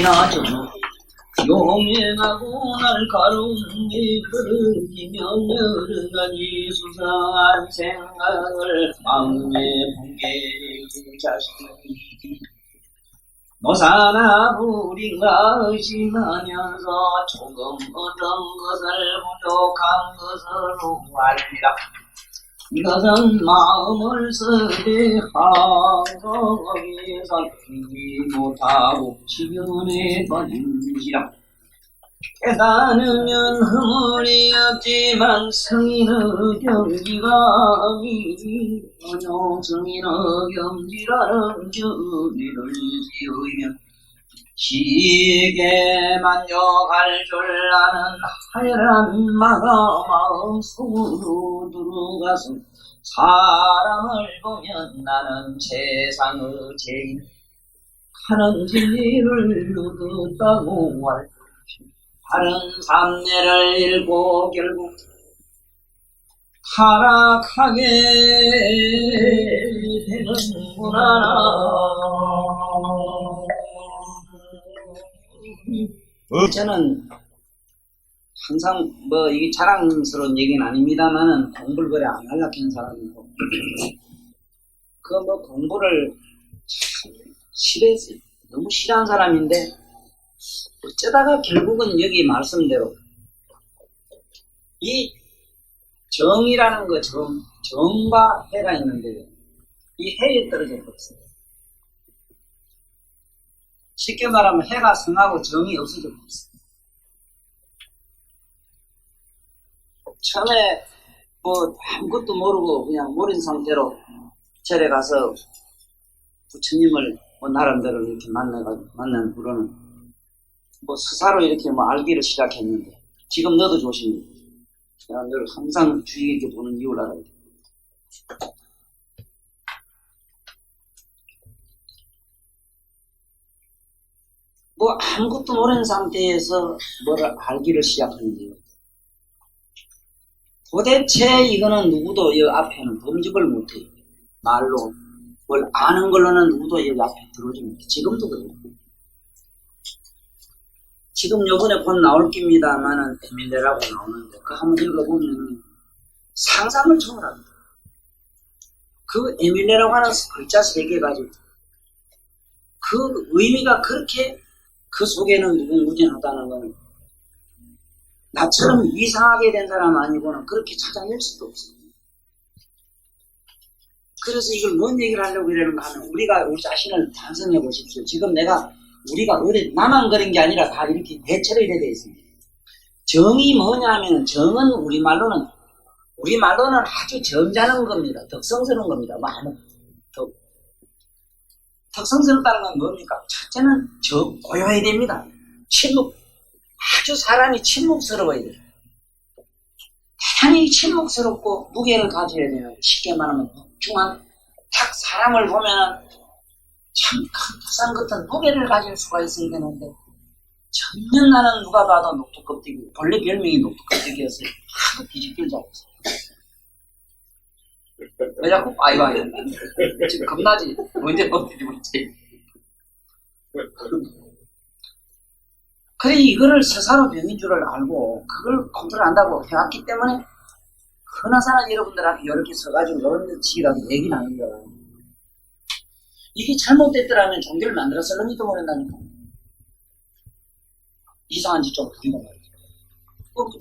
이나 좀 용행하고 날카로운 네 그릇이며 여러가지 수상한 생각을 마음에 품게 그 자식이 노사나 불인가 의심하면서 조금 얻은 것을 부족한 것으로 알리라. 이것은 마음을 쓰되 하거기에서 이기 못하고 시련에 빠진지라. 깨달으면 허물이 없지만 성인의 경지가 아니요 성인의 경지라는 저리를 지으면 시에게 만족할 줄 아는 하얀 마가 마음속으로 들어가서 사람을 보면 나는 세상의 제일 하는 진리를 얻었다고 할 다른 삼례를 읽고 결국 타락하게 되는구나. 저는 항상 이게 자랑스러운 얘기는 아닙니다만은 공부를 그래 안 하려고 하는 사람이고 공부를 참 싫어했어요. 너무 싫어하는 사람인데 어쩌다가 결국은 여기 말씀대로 이 정이라는 거 정과 해가 있는데 이 해에 떨어져 버렸어요. 쉽게 말하면 해가 성하고 정이 없어져 버렸어요. 처음에 아무것도 모르고 그냥 모른 상태로 절에 가서 부처님을 나름대로 이렇게 만난 후로는 스사로 이렇게 알기를 시작했는데 지금 너도 조심해. 내가 늘 항상 주의 깊게 보는 이유를 알아야 돼. 아무것도 모르는 상태에서 뭐를 알기를 시작하는데요. 도대체 이거는 누구도 여기 앞에는 범접을 못해요. 말로 뭘 아는 걸로는 누구도 여기 앞에 들어오지 못해. 지금도 그래요. 지금 요번에 곧 나올 겁니다만은 에밀레라고 나오는데 그거 한번 읽어보면 상상을 초월합니다. 그 에밀레라고 하는 글자 3개 가지고 그 의미가 그렇게 그 속에는 무궁무진하다는 거는 나처럼 이상하게 된 사람 아니고는 그렇게 찾아낼 수도 없어요. 그래서 이걸 뭔 얘기를 하려고 이러는가 하면 우리가 우리 자신을 반성해 보십시오. 지금 우리가 어디 나만 그런 게 아니라 다 이렇게 대체로 이래 돼 있습니다. 정이 뭐냐 하면 정은 우리말로는 아주 점잖은 겁니다. 덕성스러운 겁니다. 덕성스럽다는 건 뭡니까? 첫째는 고요해야 됩니다. 아주 사람이 침묵스러워야 돼요. 대단히 침묵스럽고 무게를 가져야 돼요. 쉽게 말하면 묵중한 딱 사람을 보면 참 큰 부산 같은 무게를 가질 수가 있어야 되는데 전혀 나는 누가 봐도 녹두껍데기, 본래 별명이 녹두껍데기였어요. 하도 뒤집길자고 있어요. 왜 자꾸 빠이빠이 지금 겁나지? 언제 껍데기 물지? 그래 이거를 서사로 병인 줄을 알고 그걸 컨트롤 한다고 해왔기 때문에 흔하사나 여러분들한테 이렇게 서가지고 이런 식이라도 얘기를 하는 거야. 이게 잘못됐더라면 종교를 만들어 설렁이도 모른다니까. 이상한 짓 좀 부리고 말이야.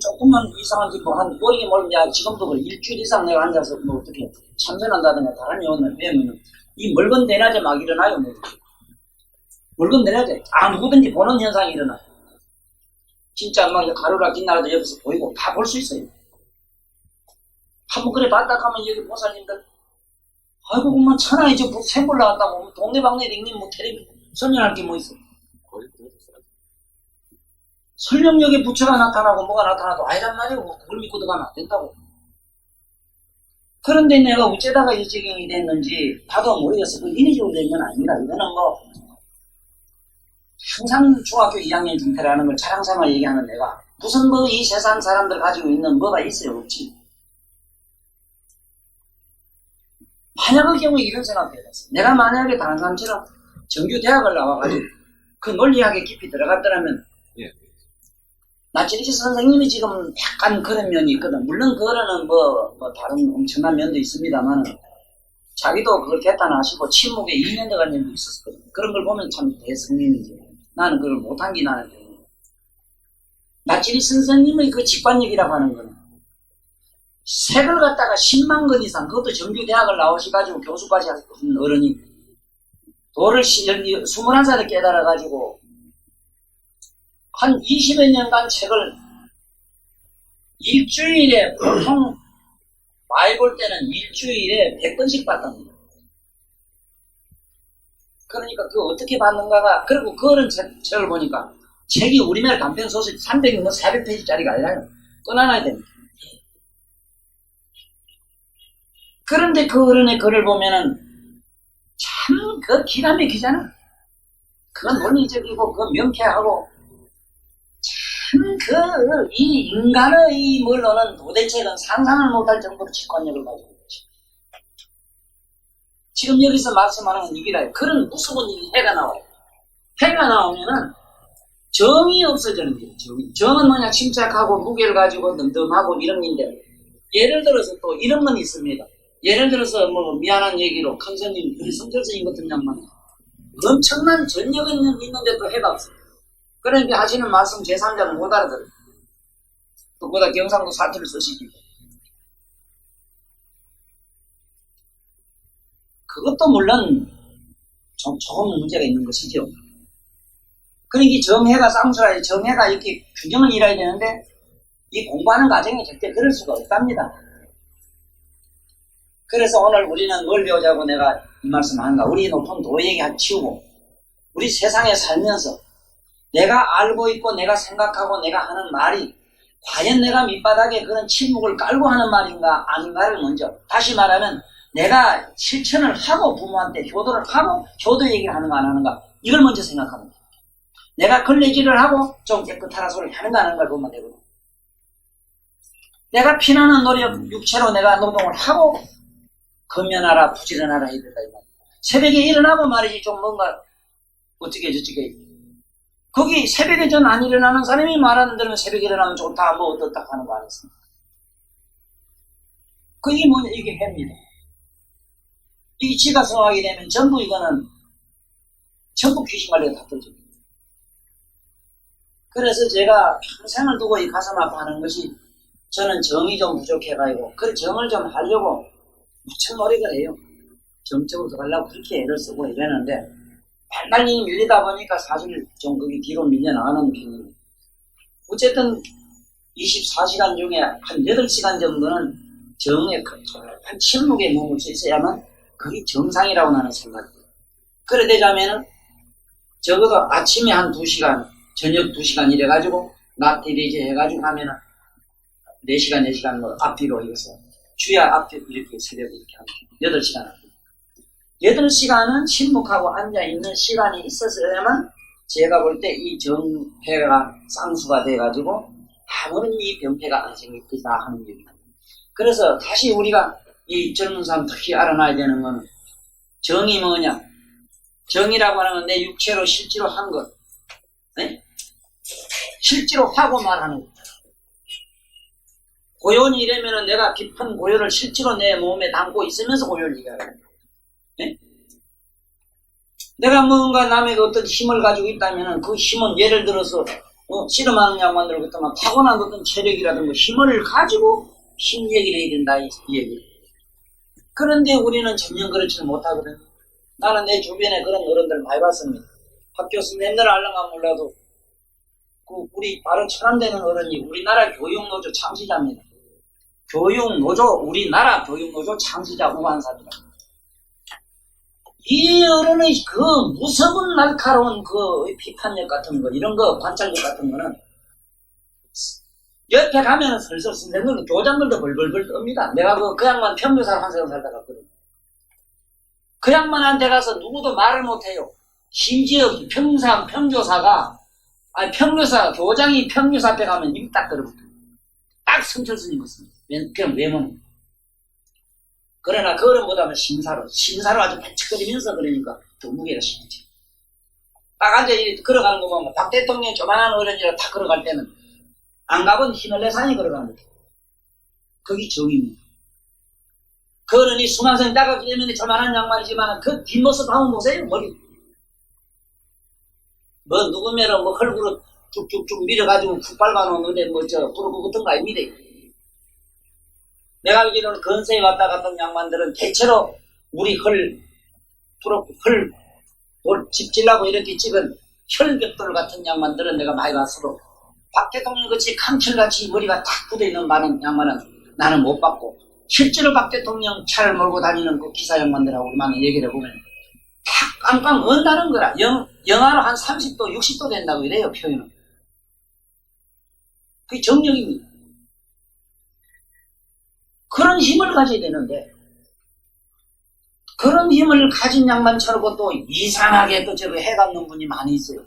조금만 이상한 짓 한 꼬리게 몰면 지금도 일주일 이상 내가 앉아서 어떻게 참선한다든가 다른 요원을 배우면 이 멀건 대낮에 막 일어나요. 멀건 대낮에 누구든지 보는 현상이 일어나요. 진짜 막 가루라 긴나라도 여기서 보이고 다 볼 수 있어요. 한번 그래 봤다 하면 여기 보살님들 아이고 그만 천하에 저 샘물 나왔다고 동네방네 댕님 텔레비 설명할 게 뭐 있어. 설명력에 부처가 나타나고 뭐가 나타나도 아니란 말이고 그걸 믿고 들어가면 안 된다고. 그런데 내가 어쩌다가 이 지경이 됐는지 봐도 모르겠어. 그 인위적으로 된 건 아닙니다. 이거는 항상 중학교 2학년 중퇴라는 걸 자랑삼아 얘기하는 내가 무슨 이 세상 사람들 가지고 있는 뭐가 있어요? 없지. 만약의 경우에 이런 생각이 들었어. 내가 만약에 다른 사람처럼 정규 대학을 나와가지고 그 논리학에 깊이 들어갔더라면 예. 나치리스 선생님이 지금 약간 그런 면이 있거든. 물론 그거는 뭐 다른 엄청난 면도 있습니다만 자기도 그걸 개탄하시고 침묵에 2년 들어간 면도 있었거든. 그런 걸 보면 참 대성님이지. 나는 그걸 못한 게 나는 나치리스 선생님의 그 직관력이라고 하는 거는 책을 갖다가 10만 권 이상, 그것도 정규대학을 나오셔가지고 교수까지 하신 어른이 도를 21살에 깨달아가지고 한 20여 년간 책을 일주일에 보통 많이 볼 때는 일주일에 100권씩 봤답니다. 그러니까 그거 어떻게 봤는가가, 그리고 그런 책을 보니까 책이 우리말 단편소설 400페이지짜리가 아니라요. 끊어놔야 됩니다. 그런데 그 어른의 글을 보면은 참 그 기가 막히잖아. 그건 논리적이고 그 명쾌하고 참 이 인간의 물로는 도대체는 상상을 못할 정도로 직관력을 가지고 있지. 지금 여기서 말씀하는 건 이기라요. 그런 무서운 일이 해가 나와요. 해가 나오면은 정이 없어지는 거예요. 정은 뭐냐, 침착하고 무게를 가지고 덤덤하고 이런 건데, 예를 들어서 또 이런 건 있습니다. 예를 들어서 뭐 미안한 얘기로 큰 스님, 우리 성철 스님 같은 양반 엄청난 전력은 있는데 또 해가 없어요. 그러니까 하시는 말씀 제3자는 못 알아들어요. 또 그보다 경상도 사투를 쓰시기도. 그것도 물론 조금 문제가 있는 것이죠. 그러니까 정해가 쌍수라야, 정해가 이렇게 균형을 이뤄야 되는데 이 공부하는 과정에 절대 그럴 수가 없답니다. 그래서 오늘 우리는 뭘 배우자고 내가 이 말씀을 하는가. 우리 높은 도 얘기 치우고 우리 세상에 살면서 내가 알고 있고 내가 생각하고 내가 하는 말이 과연 내가 밑바닥에 그런 침묵을 깔고 하는 말인가 아닌가를 먼저, 다시 말하면 내가 실천을 하고 부모한테 효도를 하고 효도 얘기를 하는가 안 하는가, 이걸 먼저 생각합니다. 내가 걸레질을 하고 좀 깨끗하라 소리를 하는가 안 하는가를 보면 되거든. 내가 피나는 노력 육체로 내가 노동을 하고 건면하라 부지런하라 해야 된다. 새벽에 일어나고 말이지 좀 뭔가 어떻게 저쪽에 거기 새벽에 전 안 일어나는 사람이 말하는 대로 새벽에 일어나면 좋다 뭐 어떻다 하는 거 아니었습니까? 그게 뭐냐, 이게 해입니다. 이게 지가 성하게 되면 전부 이거는 전부 귀신관리가 다 떨어집니다. 그래서 제가 평생을 두고 이 가슴 아파하는 것이, 저는 정이 좀 부족해가지고 그 정을 좀 하려고 무척 노력을 해요. 정적으로 들어가려고 그렇게 애를 쓰고 이러는데 빨리 밀리다 보니까 사실 좀 그게 뒤로 밀려나가는 편이에요. 어쨌든 24시간 중에 한 8시간 정도는 정에 한 침묵에 머물 수 있어야만 그게 정상이라고 나는 생각해요. 그래 되자면은 적어도 아침에 한 2시간, 저녁 2시간 이래가지고 낮 대리제 해가지고 하면은 4시간, 4시간 뭐 앞뒤로 이어서 주야 앞뒤 이렇게 새벽에 이렇게 하면 8시간 앞뒤. 8시간은 침묵하고 앉아있는 시간이 있었어야만 제가 볼 때 이 정폐가 쌍수가 돼가지고 아무런 이 병폐가 안 생길 거다 하는 얘기입니다. 그래서 다시 우리가 이 젊은 사람 특히 알아놔야 되는 건 정이 뭐냐. 정이라고 하는 건 내 육체로 실제로 한 것. 네? 실제로 하고 말하는 것. 고연이 이러면은 내가 깊은 고연을 실제로 내 몸에 담고 있으면서 고연을 얘기하는 거예요. 네? 내가 뭔가 남에게 어떤 힘을 가지고 있다면 그 힘은 예를 들어서 씨름하는 양반들 같으면 타고난 어떤 체력이라든가 힘을 가지고 힘 얘기를 해야 된다 이 얘기. 그런데 우리는 전혀 그렇지는 못하거든. 나는 내 주변에 그런 어른들 많이 봤습니다. 학교 선생님들 알랑가 몰라도 우리 바로 천안되는 어른이 우리나라 교육노조 창시자입니다. 우리나라 교육노조 창시자 우한사입니다. 이 어른의 그 무서운 날카로운 그 비판력 같은 거, 이런 거, 관찰력 같은 거는 옆에 가면은 슬슬 선생님들, 교장들도 벌벌벌 떱니다. 내가 그 양반 평교사를 한 세상 살다 갔거든. 그 양반한테 가서 누구도 말을 못해요. 심지어 평교사가 교장이 평교사 앞에 가면 입이 딱 들어붙어요. 딱 성철스님 같습니다. 그냥 외모는. 그러나 그 어른보다는 신사로 아주 반짝거리면서 그러니까 더 무게가 심하지. 딱 앉아 걸어가는 거 보면 박 대통령이 조만한 어른이라 다 걸어갈 때는 안 가본 힘을 내 산이 걸어가는 거죠. 그게 정입니다. 그 어른이 수만성이 따갑기 때문에 조만한 양말이지만 그 뒷모습 한번 보세요. 머리. 뭐 누구면은 뭐 헐구로 쭉쭉쭉 밀어가지고 푹 밟아놓는데 부르고 같은 거 아닙니다. 내가 알기로는 건세에 왔다 갔던 양반들은 대체로 우리 집질라고 이렇게 찍은 혈벽돌 같은 양반들은 내가 많이 봤어도 박 대통령 같이 강철같이 머리가 탁 굳어있는 많은 양반은 나는 못 봤고 실제로 박 대통령 차를 몰고 다니는 그 기사 양반들하고 우리만 얘기를 해보면 탁 깡깡 언다는 거라. 영하로 한 30도 60도 된다고 이래요. 표현은. 그게 정령입니다. 그런 힘을 가져야 되는데 그런 힘을 가진 양반처럼 또 이상하게 또 저렇게 해갖는 분이 많이 있어요.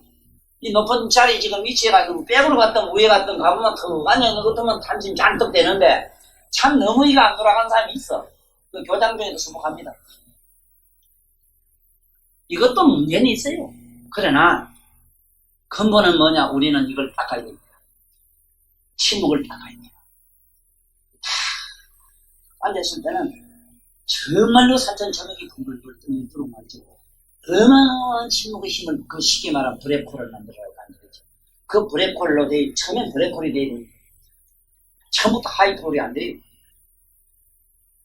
이 높은 자리 지금 위치에 가지고 백으로 갔든 위에 갔든 가보면 더 앉아있는 것 같으면 단심 잔뜩 되는데 참 너무 이가 안 돌아간 사람이 있어. 그 교장 중에도 수복합니다. 이것도 문제는 있어요. 그러나 근본은 뭐냐? 우리는 이걸 닦아야 됩니다. 침묵을 닦아야 돼요. 앉았을 때는 정말로 사천천억이 붕글붕글 뜨는 그런 말이죠. 어마어마한 침묵의 힘을 그 쉽게 말하면 브레콜을 만들어라고 하는 거죠. 그 브레콜로 처음엔 브레콜이 돼야 됩니다. 처음부터 하이톨이 안 돼요.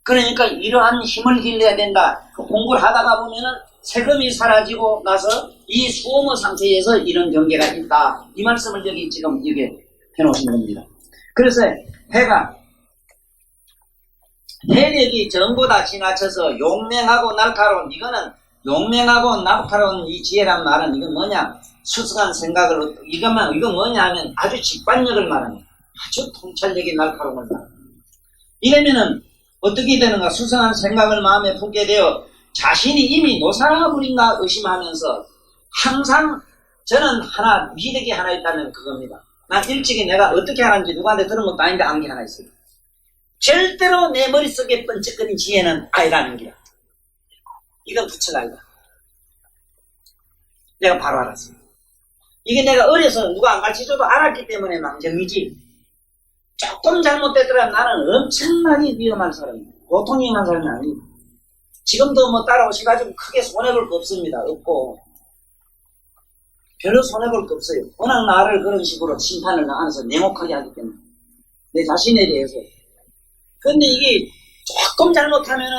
그러니까 이러한 힘을 길러야 된다. 그 공부를 하다가 보면은 세금이 사라지고 나서 이 수호모 상태에서 이런 경계가 있다. 이 말씀을 여기 지금 이게 해놓으신 겁니다. 그래서 해가 해력이 전보다 지나쳐서 용맹하고 날카로운 이거는 용맹하고 날카로운 이 지혜란 말은 이건 뭐냐? 수승한 생각을 이거 뭐냐 하면 아주 직관력을 말합니다. 아주 통찰력이 날카로움을 말합니다. 이러면은 어떻게 되는가? 수승한 생각을 마음에 품게 되어 자신이 이미 노사라물인가 의심하면서 항상 저는 미덕이 하나 있다면 그겁니다. 난 일찍이 내가 어떻게 하는지 누구한테 들은 것도 아닌데 안 게 하나 있어요. 절대로 내 머릿속에 번쩍거린 지혜는 아니라는 게야. 이건 부처가 아니다. 내가 바로 알았어요. 이게 내가 어려서 누가 안 가르쳐줘도 알았기 때문에 망정이지. 조금 잘못되더라면 나는 엄청나게 위험한 사람이에요. 보통 위험한 사람이 아니에요. 지금도 뭐 따라오셔가지고 크게 손해볼 거 없습니다. 없고 별로 손해볼 거 없어요. 워낙 나를 그런 식으로 심판을 안에서 냉혹하게 하기 때문에 내 자신에 대해서. 근데 이게 조금 잘못하면은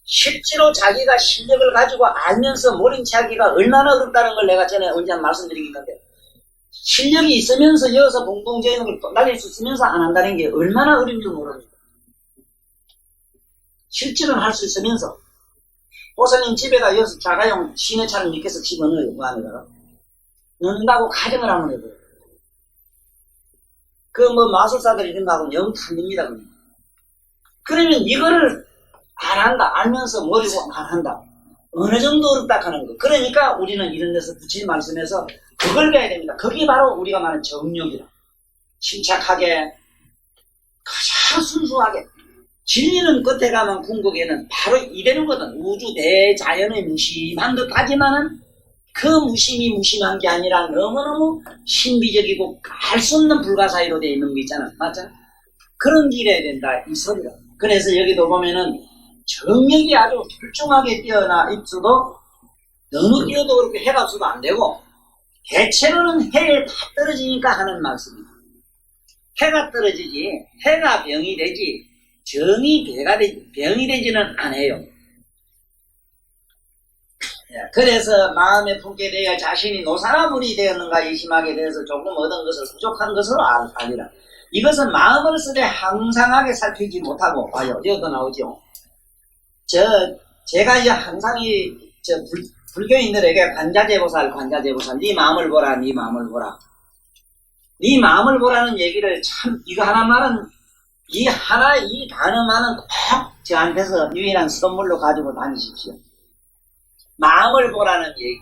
실제로 자기가 실력을 가지고 알면서 모린체하기가 얼마나 어렵다는 걸 내가 전에 언제 말씀드리긴 건데 실력이 있으면서 여기서 봉봉제는 걸 날릴 수 있으면서 안 한다는 게 얼마나 어려운지 모릅니다. 실제로는 할 수 있으면서 보사님 집에다 여기서 자가용 시내차를 몇 개씩 집어넣어요. 그 안에다가 넣는다고 가정을 한번 해봐요. 그 뭐 마술사들이 이런 거 하고는 영 탑니다. 그러면 이거를 안 한다. 알면서 모르고 안 한다. 어느 정도 어렵다 하는 거. 그러니까 우리는 이런 데서 부처님 말씀에서 그걸 배워야 됩니다. 그게 바로 우리가 말하는 정력이라. 침착하게 가장 순수하게 진리는 끝에 가면 궁극에는 바로 이래는 거든. 우주 대자연의 무심한 듯 하지만은 그 무심이 무심한 게 아니라 너무너무 신비적이고 알 수 없는 불가사의로 되어 있는 거 있잖아. 맞잖아? 그런 길에 된다. 이 소리가. 그래서 여기도 보면은 정력이 아주 출중하게 뛰어나 있어도 너무 뛰어도 그렇게 해가 없어도 안 되고 대체로는 해에 다 떨어지니까 하는 말씀입니다. 해가 떨어지지 해가 병이 되지 정이 병이 되지는 않아요. 그래서 마음에 품게 되어 자신이 노사라물이 되었는가 의심하게 돼서 조금 얻은 것을 부족한 것으로 아니라 이것은 마음을 쓰되 항상하게 살피지 못하고 봐요. 여기도 나오죠. 제가 이제 항상 불교인들에게 관자재보살 네 마음을 보라 네 마음을 보라 네 마음을 보라는 얘기를 참 이거 하나 말은 이 단어만은 꼭 저한테서 유일한 선물로 가지고 다니십시오. 마음을 보라는 얘기.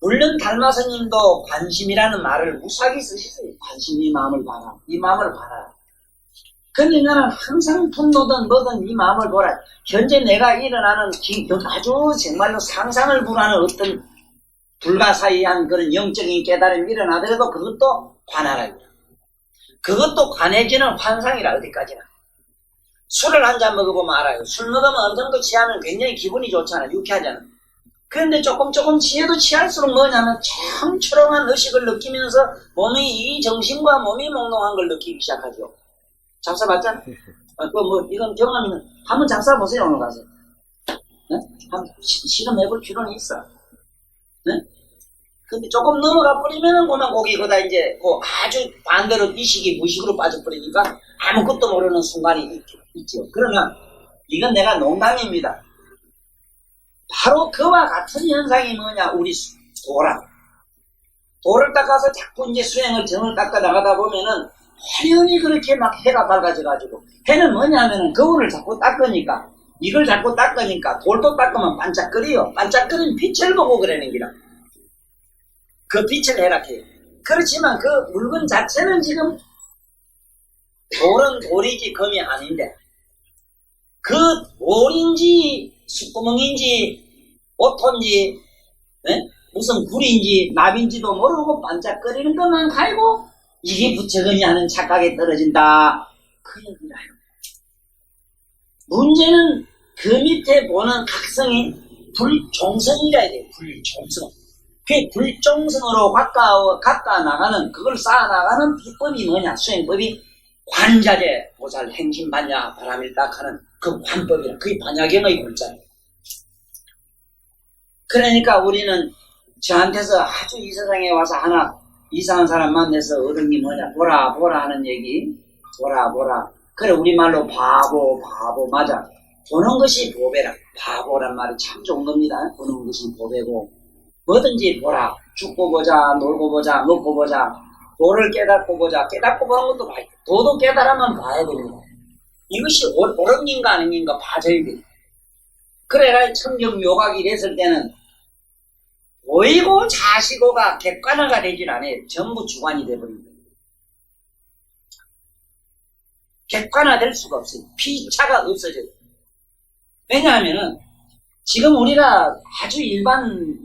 물론 달마스님도 관심이라는 말을 무수하게 쓰시세요. 관심 이 마음을 봐라. 이 마음을 봐라. 근데 나는 항상 분노든 뭐든 이 마음을 보라. 현재 내가 일어나는 아주 정말로 상상을 불하는 어떤 불가사의한 그런 영적인 깨달음이 일어나더라도 그것도 관하랍니다. 그것도 관해지는 환상이라 어디까지나. 술을 한 잔 먹어보면 알아요. 술 먹으면 어느 정도 취하면 굉장히 기분이 좋잖아. 유쾌하잖아. 그런데 조금 취해도 취할수록 뭐냐면 참 초롱한 의식을 느끼면서 몸이 이 정신과 몸이 몽롱한 걸 느끼기 시작하죠. 잡사 봤잖아. 이건 경험이는 한번 잡사 보세요. 오늘 가서. 네? 한번 실험해볼 필요는 있어. 네? 근데 조금 넘어가 버리면은 그만 거기보다 이제 아주 반대로 이식이 무식으로 빠져버리니까 아무것도 모르는 순간이 있죠. 그러면 이건 내가 농담입니다. 바로 그와 같은 현상이 뭐냐? 우리 도라. 돌을 닦아서 자꾸 이제 수행을 정을 닦아 나가다 보면은 화려히 그렇게 막 해가 밝아져가지고 해는 뭐냐면은 거울을 자꾸 닦으니까 이걸 자꾸 닦으니까 돌도 닦으면 반짝거려요. 반짝거리는 빛을 보고 그러는 기라. 그 빛을 해락해요. 그렇지만 그 물건 자체는 지금 돌은 돌이지 금이 아닌데 그 돌인지 숯구멍인지 오토인지 무슨 굴인지 납인지도 모르고 반짝거리는 것만 갈고 이게 부처금이 하는 착각에 떨어진다. 그 얘기라요. 문제는 그 밑에 보는 각성이 불종성이라 해야 돼요. 불종성. 그 불종성으로 가까 나가는 그걸 쌓아 나가는 비법이 뭐냐? 수행법이 관자재 보살 행심반야 바람일딱 하는 그 관법이라. 그게 반야경의 글자예요. 그러니까 우리는 저한테서 아주 이 세상에 와서 하나 이상한 사람 만나서 얻은 게 뭐냐? 보라 하는 얘기. 보라. 그래 우리말로 바보 맞아. 보는 것이 보배라. 바보란 말이 참 좋은 겁니다. 보는 것이 보배고 뭐든지 보라. 죽고 보자, 놀고 보자, 먹고 보자. 도를 깨닫고 보자. 깨닫고 보는 것도 봐야 돼. 도도 깨달으면 봐야 됩니다. 이것이 옳은 인가 아닌 인가 봐줘야 돼. 그래야 청정 묘각이 됐을 때는 보이고 자시고가 객관화가 되질 않아요. 전부 주관이 돼버립니다. 객관화될 수가 없어요. 피차가 없어져요. 왜냐하면은 지금 우리가 아주 일반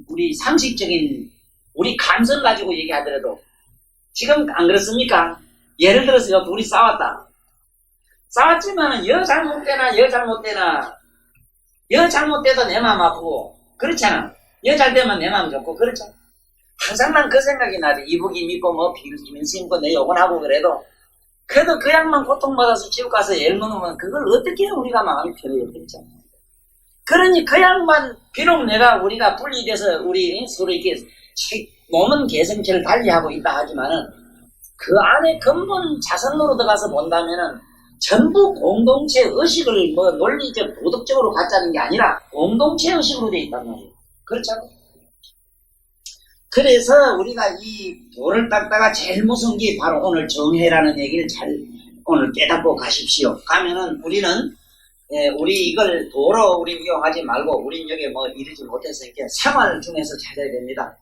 우리 상식적인 우리 감성 가지고 얘기하더라도 지금 안 그렇습니까? 예를 들어서 둘이 싸웠지만 여 잘못되나 여 잘못돼도 내 마음 아프고 그렇잖아. 여 잘되면 내 마음 좋고 그렇잖아. 항상 난 그 생각이 나지. 이북이 믿고 뭐 비밀 심고 내 욕은 하고 그래도 그 양만 고통받아서 지옥 가서 애 먹으면 그걸 어떻게 우리가 마음이 편해요. 그렇잖아. 그러니 그 양반 비록 우리가 분리돼서 우리 서로 이렇게 몸은 개성체를 달리하고 있다 하지만은 그 안에 근본 자선으로 들어가서 본다면은 전부 공동체 의식을 뭐 논리적 도덕적으로 갖자는 게 아니라 공동체 의식으로 되어 있단 말이에요. 그렇잖아요. 그래서 우리가 이 돌을 닦다가 제일 무서운 게 바로 오늘 정해라는 얘기를 잘 오늘 깨닫고 가십시오. 가면은 우리는 우리 이걸 도로 우리 이용하지 말고 우린 여기 뭐 이러지 못해서 이렇게 생활 중에서 찾아야 됩니다.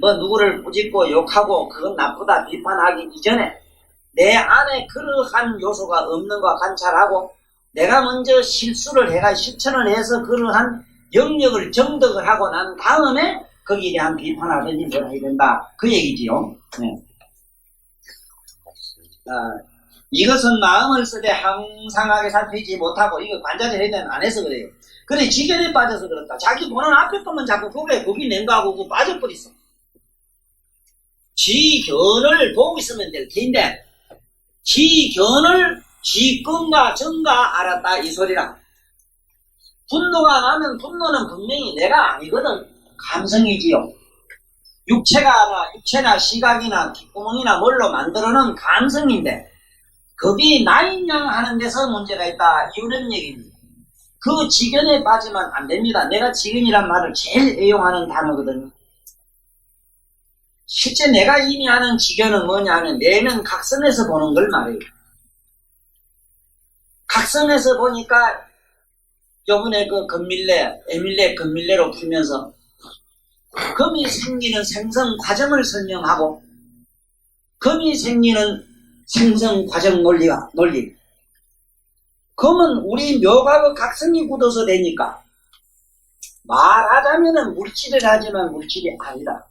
뭐 누구를 꾸짖고 욕하고 그건 나쁘다 비판하기 이전에 내 안에 그러한 요소가 없는 거 관찰하고 내가 먼저 실수를 해가 실천을 해서 그러한 영역을 정덕을 하고 난 다음에 거기에 대한 비판하든지 뭘 해야 된다. 그 얘기지요. 이것은 마음을 쓰되 항상하게 살피지 못하고 이거 관자재 해야 되는 안 해서 그래요. 그래 지견에 빠져서 그렇다. 자기 보는 앞에 것만 자꾸 보게 거기 냉가하고 그거 빠져버렸어. 지견을 보고 있으면 될 텐데 지견을 지건과 정가 알았다 이 소리라. 분노가 나면 분노는 분명히 내가 아니거든. 감성이지요. 육체나 시각이나 귓구멍이나 뭘로 만들어놓은 감성인데 겁이 나인양 하는 데서 문제가 있다. 이런 얘기입니다. 그 지견에 빠지면 안 됩니다. 내가 지견이란 말을 제일 애용하는 단어거든요. 실제 내가 이미 하는 지견은 뭐냐 하면 내면 각성에서 보는 걸 말해요. 각성에서 보니까 요번에 그 에밀레 건밀레로 풀면서 금이 생기는 생성 과정을 설명하고 금이 생기는 생성 과정 논리. 금은 우리 묘각의 각성이 굳어서 되니까 말하자면은 물질을 하지만 물질이 아니다.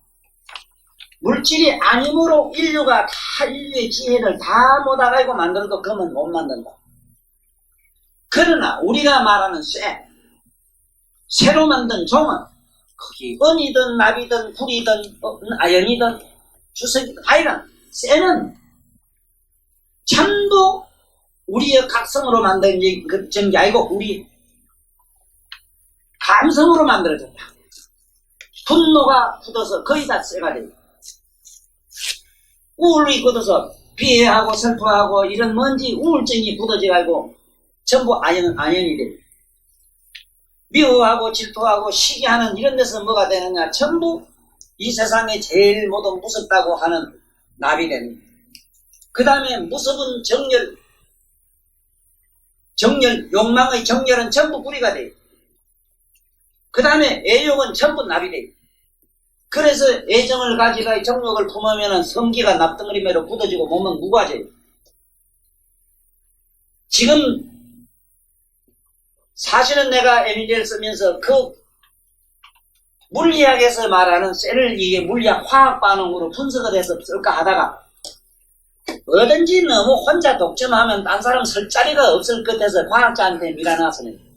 물질이 아니므로 인류가 다 인류의 지혜를 다 모아가지고 만들어도 금은 못 만든다. 그러나 우리가 말하는 쇠로 만든 종은 그게 은이든 납이든 불이든 아연이든 주석이든 하여간 쇠는 전부 우리의 각성으로 만든 게 아니고 우리 감성으로 만들어졌다. 분노가 굳어서 거의 다 쇠가 돼요. 우울이 굳어서 비애하고 슬퍼하고 이런 먼지 우울증이 굳어져가지고 전부 아연이 돼요. 미워하고 질투하고 시기하는 이런 데서 뭐가 되느냐, 전부 이 세상에 제일 모두 무섭다고 하는 납이 됩니다. 그 다음에 무섭은 정열, 욕망의 정열은 전부 뿌리가 돼요. 그 다음에 애욕은 전부 납이 돼요. 그래서 애정을 가지고 정욕을 품으면 성기가 납덩어리매로 굳어지고 몸은 무거워져요. 지금 사실은 내가 에밀리를 쓰면서 그 물리학에서 말하는 쇠를 이게 물리학 화학 반응으로 분석을 해서 쓸까 하다가 뭐든지 너무 혼자 독점하면 딴 사람 설 자리가 없을 것 같아서 과학자한테 밀어놨으니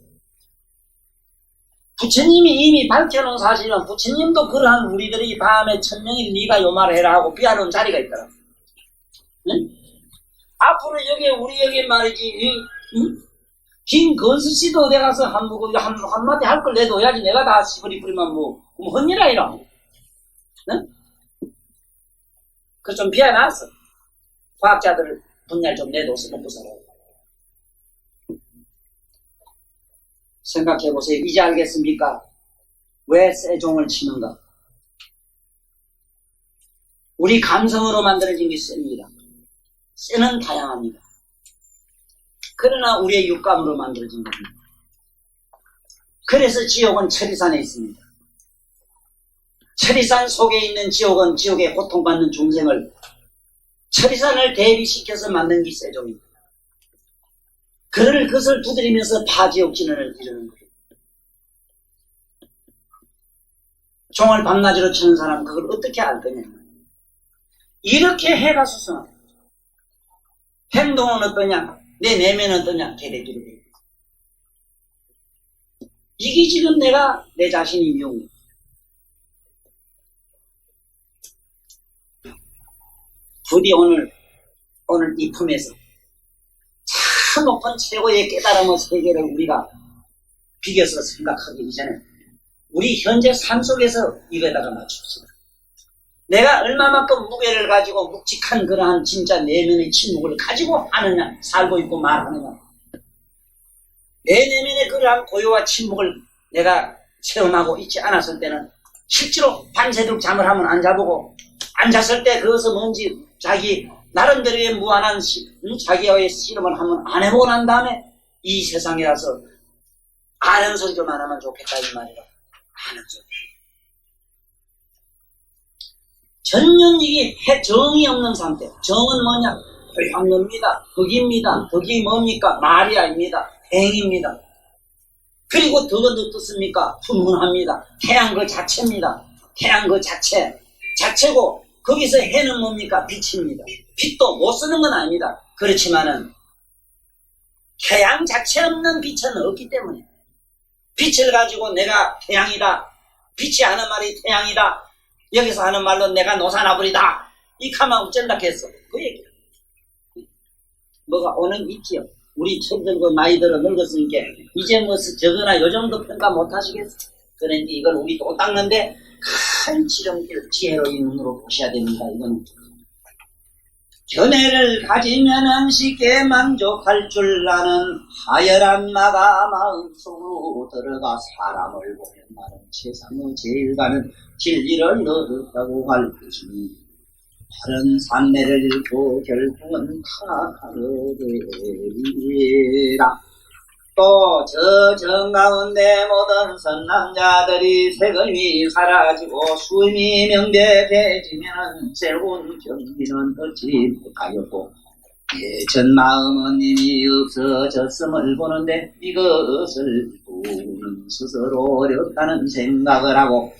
부처님이 이미 밝혀놓은 사실은 부처님도 그러한 우리들이 밤에 천명일 네가 요 말을 해라 하고 비하는 자리가 있더라. 응? 앞으로 우리 여기 말이지 김건수 씨도 어디 가서 한마디 할 걸 내둬야지 내가 다 시부리 뿌리면 뭐 헌일아 이러. 응? 그 좀 비하놨어. 과학자들 분야를 좀 내둬서 먹고 살아. 생각해보세요. 이제 알겠습니까? 왜 쇠종을 치는가? 우리 감성으로 만들어진 게 쇠입니다. 쇠는 다양합니다. 그러나 우리의 육감으로 만들어진 겁니다. 그래서 지옥은 천리산에 있습니다. 천리산 속에 있는 지옥은 지옥에 고통받는 중생을 천리산을 대비시켜서 만든 게 쇠종입니다. 그것을 두드리면서 파지옥 진언을 이루는 거예요. 종을 밤낮으로 치는 사람은 그걸 어떻게 알 거냐. 이렇게 해가 수승하다. 행동은 어떠냐, 내 내면은 어떠냐, 개대기로 돼요. 이게 지금 내가 내 자신이 미운 부디 오늘 이 품에서 참 높은 최고의 깨달음의 세계를 우리가 비교해서 생각하기 이전에 우리 현재 삶 속에서 이거에다가 맞춥시다. 내가 얼마만큼 무게를 가지고 묵직한 그러한 진짜 내면의 침묵을 가지고 하느냐, 살고 있고 말하느냐. 내 내면의 그러한 고요와 침묵을 내가 체험하고 있지 않았을 때는 실제로 밤새도록 잠을 하면 안 자보고 앉았을 때 그것은 뭔지 자기 나름대로의 무한한 자기와의 실험을 한번 안 해보고 난 다음에 이 세상이라서 아는 소리 좀 안 하면 좋겠다 이 말이라. 아는 소리. 전혀 이게 정이 없는 상태. 정은 뭐냐? 불향입니다. 덕입니다. 덕이 뭡니까? 마리아입니다. 행입니다. 그리고 덕은 어떻습니까? 분분합니다. 태양 그 자체입니다. 태양 그 자체고 거기서 해는 뭡니까? 빛입니다. 빛도 못 쓰는 건 아닙니다. 그렇지만은 태양 자체 없는 빛은 없기 때문에 빛을 가지고 내가 태양이다. 빛이 하는 말이 태양이다. 여기서 하는 말로 내가 노사나불이다. 이 가만 어쩐다 했어. 그 얘기야. 뭐가 오는 있지요. 우리 청들 그 나이 들어 늙었으니까 이제 뭐 저거나 요 정도 평가 못 하시겠어. 그러니까 이걸 우리 또 닦는데 큰 지혜로운 눈으로 보셔야 됩니다. 이건 견해를 가지면은 쉽게 만족할 줄 아는 하열한 마가 마음속으로 들어가 사람을 보면 나는 세상의 제일 가는 진리를 얻었다고 할 것이니 다른 산매를 잃고 결국은 타가되리라. 또 저 정가운데 모든 선남자들이 세금이 사라지고 수임이 명백해지면 새로운 경기는 얻지 못하였고 예전 마음은 이미 없어졌음을 보는데 이것을 보는 스스로 어렵다는 생각을 하고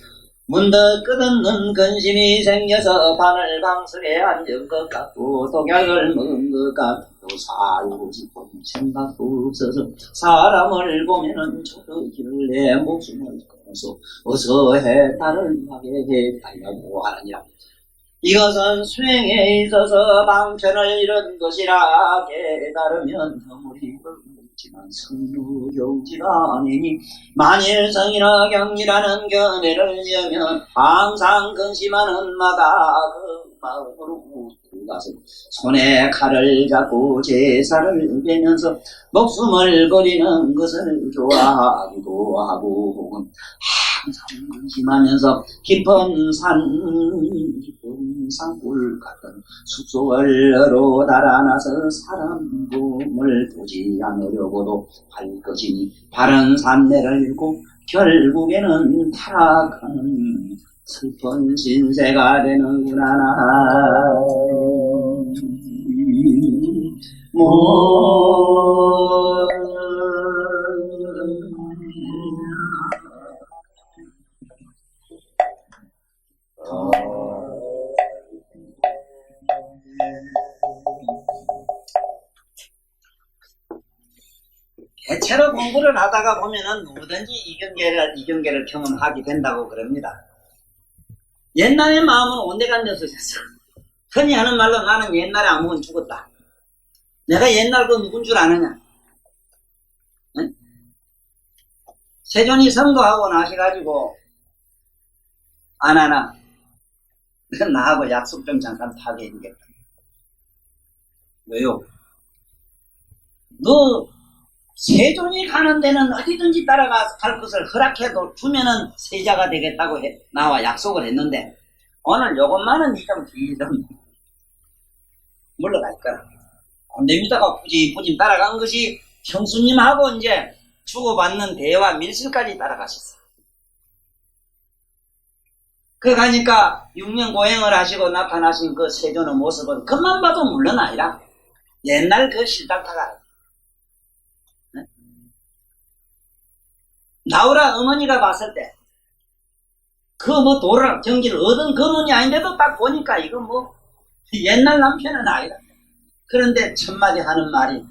문득 끝없는 근심이 생겨서 바늘방석에 앉은 것 같고 독약을 먹은 것 같고 살고 싶은 생각도 없어서 사람을 보면은 저러기를 내 목숨을 끊어서 어서 해탈을 하게 해달라고 하느냐. 이것은 수행에 있어서 방편을 잃은 것이라 깨달으면 허물이 없지만 성루경지가 아니니 만일 성이나 경이라는 견해를 여면 항상 근심하는 마다 그 마음으로 들어가서 손에 칼을 잡고 제사를 베면서 목숨을 버리는 것을 좋아하기도 하고 혹은 항상 근심하면서 깊은 산골 같은 숲속으로 달아나서 사람 몸을 보지 않으려고도 할 것이니 바른 산매를 잃고 결국에는 타락하는 슬픈 신세가 되는구나. 대체로 공부를 하다가 보면은 누구든지 이경계를 경험하게 된다고 그럽니다. 옛날의 마음은 온데간데서 됐어. 흔히 하는 말로 나는 옛날에 아무건 죽었다. 내가 옛날 그 누군 줄 아느냐? 응? 세존이 선거하고 나셔가지고 안 하나? 나하고 약속 좀 잠깐 파괴해주겠다. 왜요? 너 세존이 가는 데는 어디든지 따라가 갈 것을 허락해도 주면은 세자가 되겠다고 나와 약속을 했는데 오늘 요것만은 니 좀 뒤좀 물러갈 거라. 안 됩니다가 굳이 따라간 것이 형수님하고 이제 주고받는 대화 밀실까지 따라가셨어. 그러니까 6년 고행을 하시고 나타나신 그 세존의 모습은 그만 봐도 물론 아니라 옛날 그 실닥타가 나오라 어머니가 봤을 때 그 뭐 도를 경기를 얻은 그분이 아닌데도 딱 보니까 이거 뭐 옛날 남편은 아니다. 그런데 첫마디 하는 말이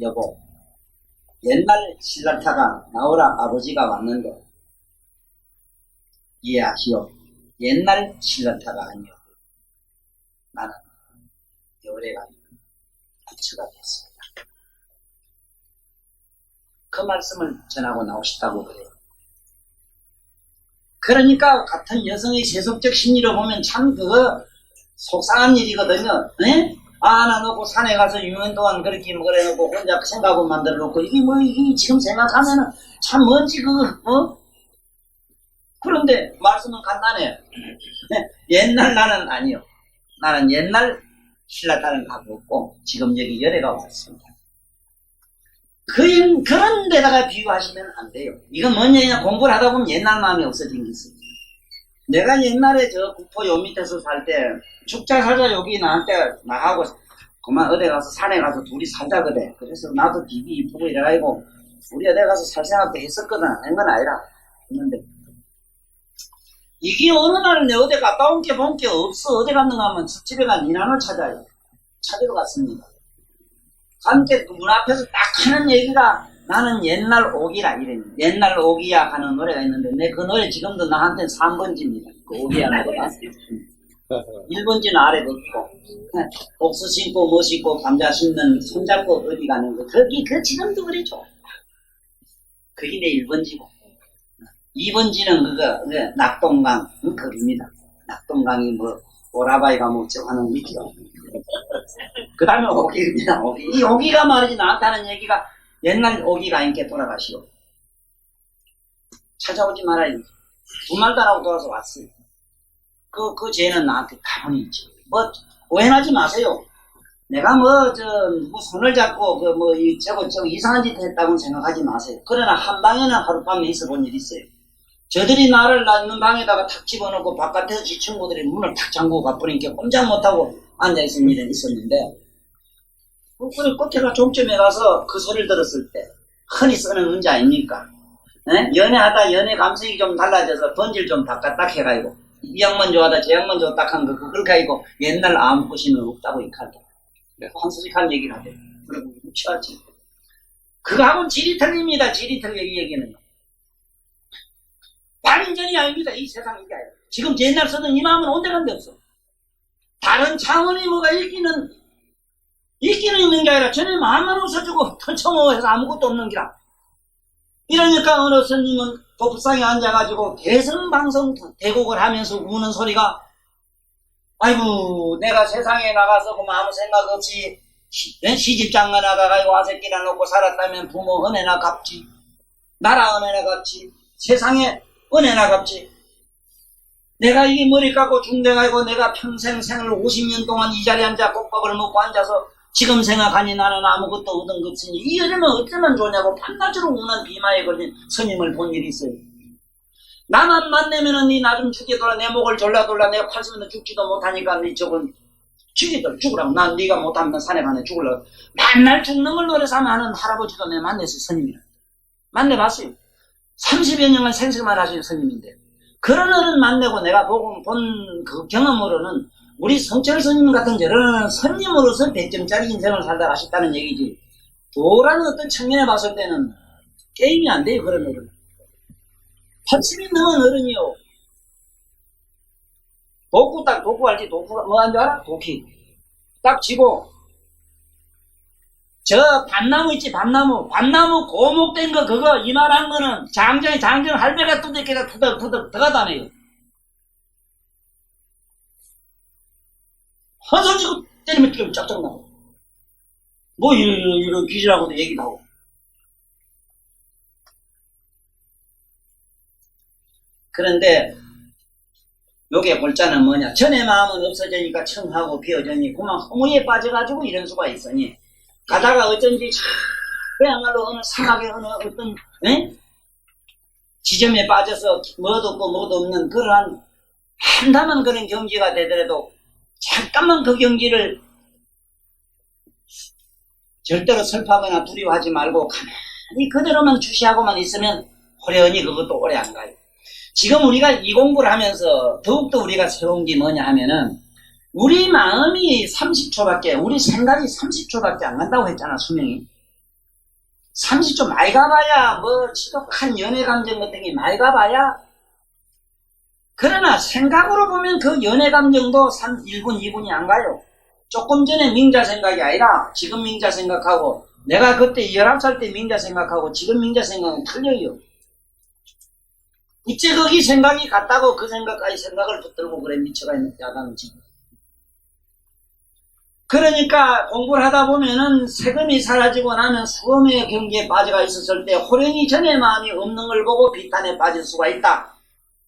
여보 옛날 신라타가 나오라 아버지가 왔는데 이해하시오. 옛날 신라타가 아니오. 나는 열애가 부처가 됐습니다. 그 말씀을 전하고 나오셨다고 그래요. 그러니까 같은 여성의 세속적 심리로 보면 참 그거 속상한 일이거든요. 에? 나 놓고 산에 가서 6년 동안 그렇게 뭐 그래 놓고 혼자 생각을 만들어 놓고 이게 뭐 이게 지금 생각하면은 참 뭔지 그런데 말씀은 간단해요. 옛날 나는 아니요. 나는 옛날 신라타를 갖고 있고 지금 여기 열애가 왔습니다. 그런 데다가 비유하시면 안 돼요. 이건 뭐냐, 공부를 하다 보면 옛날 마음이 없어진 게 있어요. 내가 옛날에 저 국포 요 밑에서 살 때 죽자 살자 여기 나한테 나하고 그만 어디 가서 산에 가서 둘이 살자 그래. 그래서 나도 비비 이쁘고 이래가지고 우리 어디 가서 살 생각도 했었거든. 한 건 아니라 했는데 이게 어느 날 내 어디 갔다 온 게 본 게 없어. 어디 갔는가 하면 집에 간 인환을 찾아요. 찾으러 갔습니다. 함께 문 앞에서 딱 하는 얘기가 나는 옛날 오기라 이래. 옛날 오기야 하는 노래가 있는데 내 그 노래 지금도 나한테는 3번지입니다. 그 오기야 노래가. 1번지는 아래 듣고 옥수 심고 뭐 심고 감자 심는 손잡고 어디 가는 거 거기 그 지금도 그래죠. 그게 내 1번지고 2번지는 그거 낙동강 거기입니다. 낙동강이 뭐 오라바이가 뭐죠 하는 거 있죠. 그 다음에 오기입니다. 오기. 이 오기가 말이지 나한테 하는 얘기가 옛날 오기가 아니게 돌아가시오. 찾아오지 말아요. 두 말도 안 하고 돌아서 왔어요. 그 죄는 나한테 가만히 있지. 뭐 오해하지 마세요. 내가 누구 손을 잡고 저거 이상한 짓 했다고 생각하지 마세요. 그러나 한 방에는 하룻밤에 있어 본 일이 있어요. 저들이 나를 낳는 방에다가 탁 집어넣고 바깥에서 지 친구들이 문을 탁 잠그고 가버리니까 꼼짝 못하고 앉아있는 일은 있었는데, 그래, 꽃회가 종점에 가서 그 소리를 들었을 때, 흔히 쓰는 문제 아닙니까? 에? 연애하다 연애 감성이 좀 달라져서 번질 좀 바꿨다 해가지고, 이 양만 좋아하다 저 양만 좋았다 한 거, 그렇게 하고 옛날 아무 것이는 없다고 이 칼도. 황소식한 얘기를 하대. 그리고 취하지. 그거하고는 질이 틀립니다. 질이 틀려, 이 얘기는. 반인전이 아닙니다. 이 세상 이게 아니라. 지금 옛날 쓰던 이 마음은 온데간데 없어. 다른 차원이 뭐가 있기는 있는 게 아니라 전에 마음만 웃어주고 털쳐먹어서 아무것도 없는 기라. 이러니까 어느 스님은 도프상에 앉아가지고 대성방송 대곡을 하면서 우는 소리가, 아이고 내가 세상에 나가서 뭐 아무 생각 없이 시집장가 나가가지고 아새끼나 놓고 살았다면 부모 은혜나 갚지, 나라 은혜나 갚지, 세상에 은혜나 갚지. 내가 이게 머리 깎고 중대가지고 내가 평생 생을 50년 동안 이 자리에 앉아 국밥을 먹고 앉아서 지금 생각하니 나는 아무것도 얻은 것 없으니 이 여자는 어쩌면 좋냐고 판나지로 우는 비마에 걸린 스님을 본 일이 있어요. 나만 만나면은 니 나 좀 죽이더라, 내 목을 졸라돌라, 내가 80년 죽지도 못하니까 니 저건 죽으라고. 난 네가 못하면 산에 가네 죽으려고. 맨날 죽는 걸 노래삼아 하는 할아버지도 내가 만났어요. 스님이라 만나봤어요. 30여 년간 생식만 하시는 스님인데, 그런 어른 만나고 내가 보고 본 그 경험으로는 우리 성철 스님 같은 저런 스님으로서 100점짜리 인생을 살다 가셨다는 얘기지, 도라는 어떤 청년에 봤을 때는 게임이 안 돼요. 그런 어른 80이 넘은 어른이요. 도구 알지? 도구가 뭐 한 줄 알아? 도끼 딱 쥐고, 저 밤나무 있지, 밤나무 고목된 거, 그거 이만한 거는 장정 할배가 뚜덕해가 투덕 들어가다네요. 한손 쥐고 때리면 뛰면 짝짝 나고, 뭐 이런 귀신하고도 얘기도 하고. 그런데 요게 골자는 뭐냐, 전의 마음은 없어지니까 청하고 비어지니 그만 허무에 빠져가지고 이런 수가 있으니, 가다가 어쩐지 그야말로 어느 사막의 어느 어떤 지점에 빠져서 뭐도 없고 뭐도 없는 그러한 한담한 그런 경지가 되더라도 잠깐만 그 경지를 절대로 슬퍼하거나 두려워하지 말고 가만히 그대로만 주시하고만 있으면 호련히 그것도 오래 안 가요. 지금 우리가 이 공부를 하면서 더욱더 우리가 새로운 게 뭐냐 하면은, 우리 마음이 30초밖에, 우리 생각이 30초밖에 안 간다고 했잖아, 수명이. 30초 많이 가봐야 뭐 지독한 연애 감정 같은 게 많이 가봐야. 그러나 생각으로 보면 그 연애 감정도 1분 2분이 안 가요. 조금 전에 민자 생각이 아니라 지금 민자 생각하고, 내가 그때 19살 때 민자 생각하고 지금 민자 생각은 틀려요. 이제 거기 생각이 같다고 그 생각까지 생각을 붙들고 그래 미쳐가 있는 야단지. 그러니까 공부를 하다 보면은 세금이 사라지고 나면 수험의 경지에 빠져가 있었을 때 호련히 전의 마음이 없는 걸 보고 비탄에 빠질 수가 있다.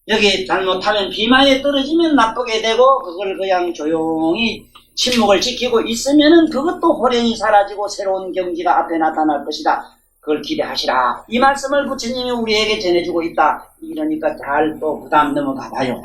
여기 잘못하면 비마에 떨어지면 나쁘게 되고, 그걸 그냥 조용히 침묵을 지키고 있으면은 그것도 호련히 사라지고 새로운 경지가 앞에 나타날 것이다. 그걸 기대하시라. 이 말씀을 부처님이 우리에게 전해주고 있다. 이러니까 잘 또 그 다음 넘어가봐요.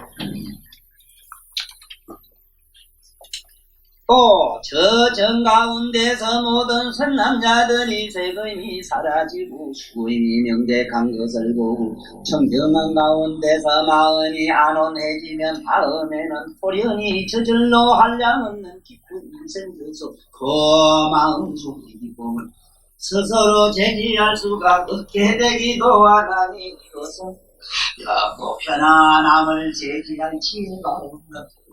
또 저 정가운데서 모든 선남자들이 세금이 사라지고 수임이 명백한 것을 보고 청정한 가운데서 마음이 안온해지면 다음에는 호련히 저절로 한량없는 깊은 인생에서 그 마음 속의 기쁨을 스스로 제지할 수가 없게 되기도 하나니, 이것은 가볍고 편안함을 제지할 지혜가 없는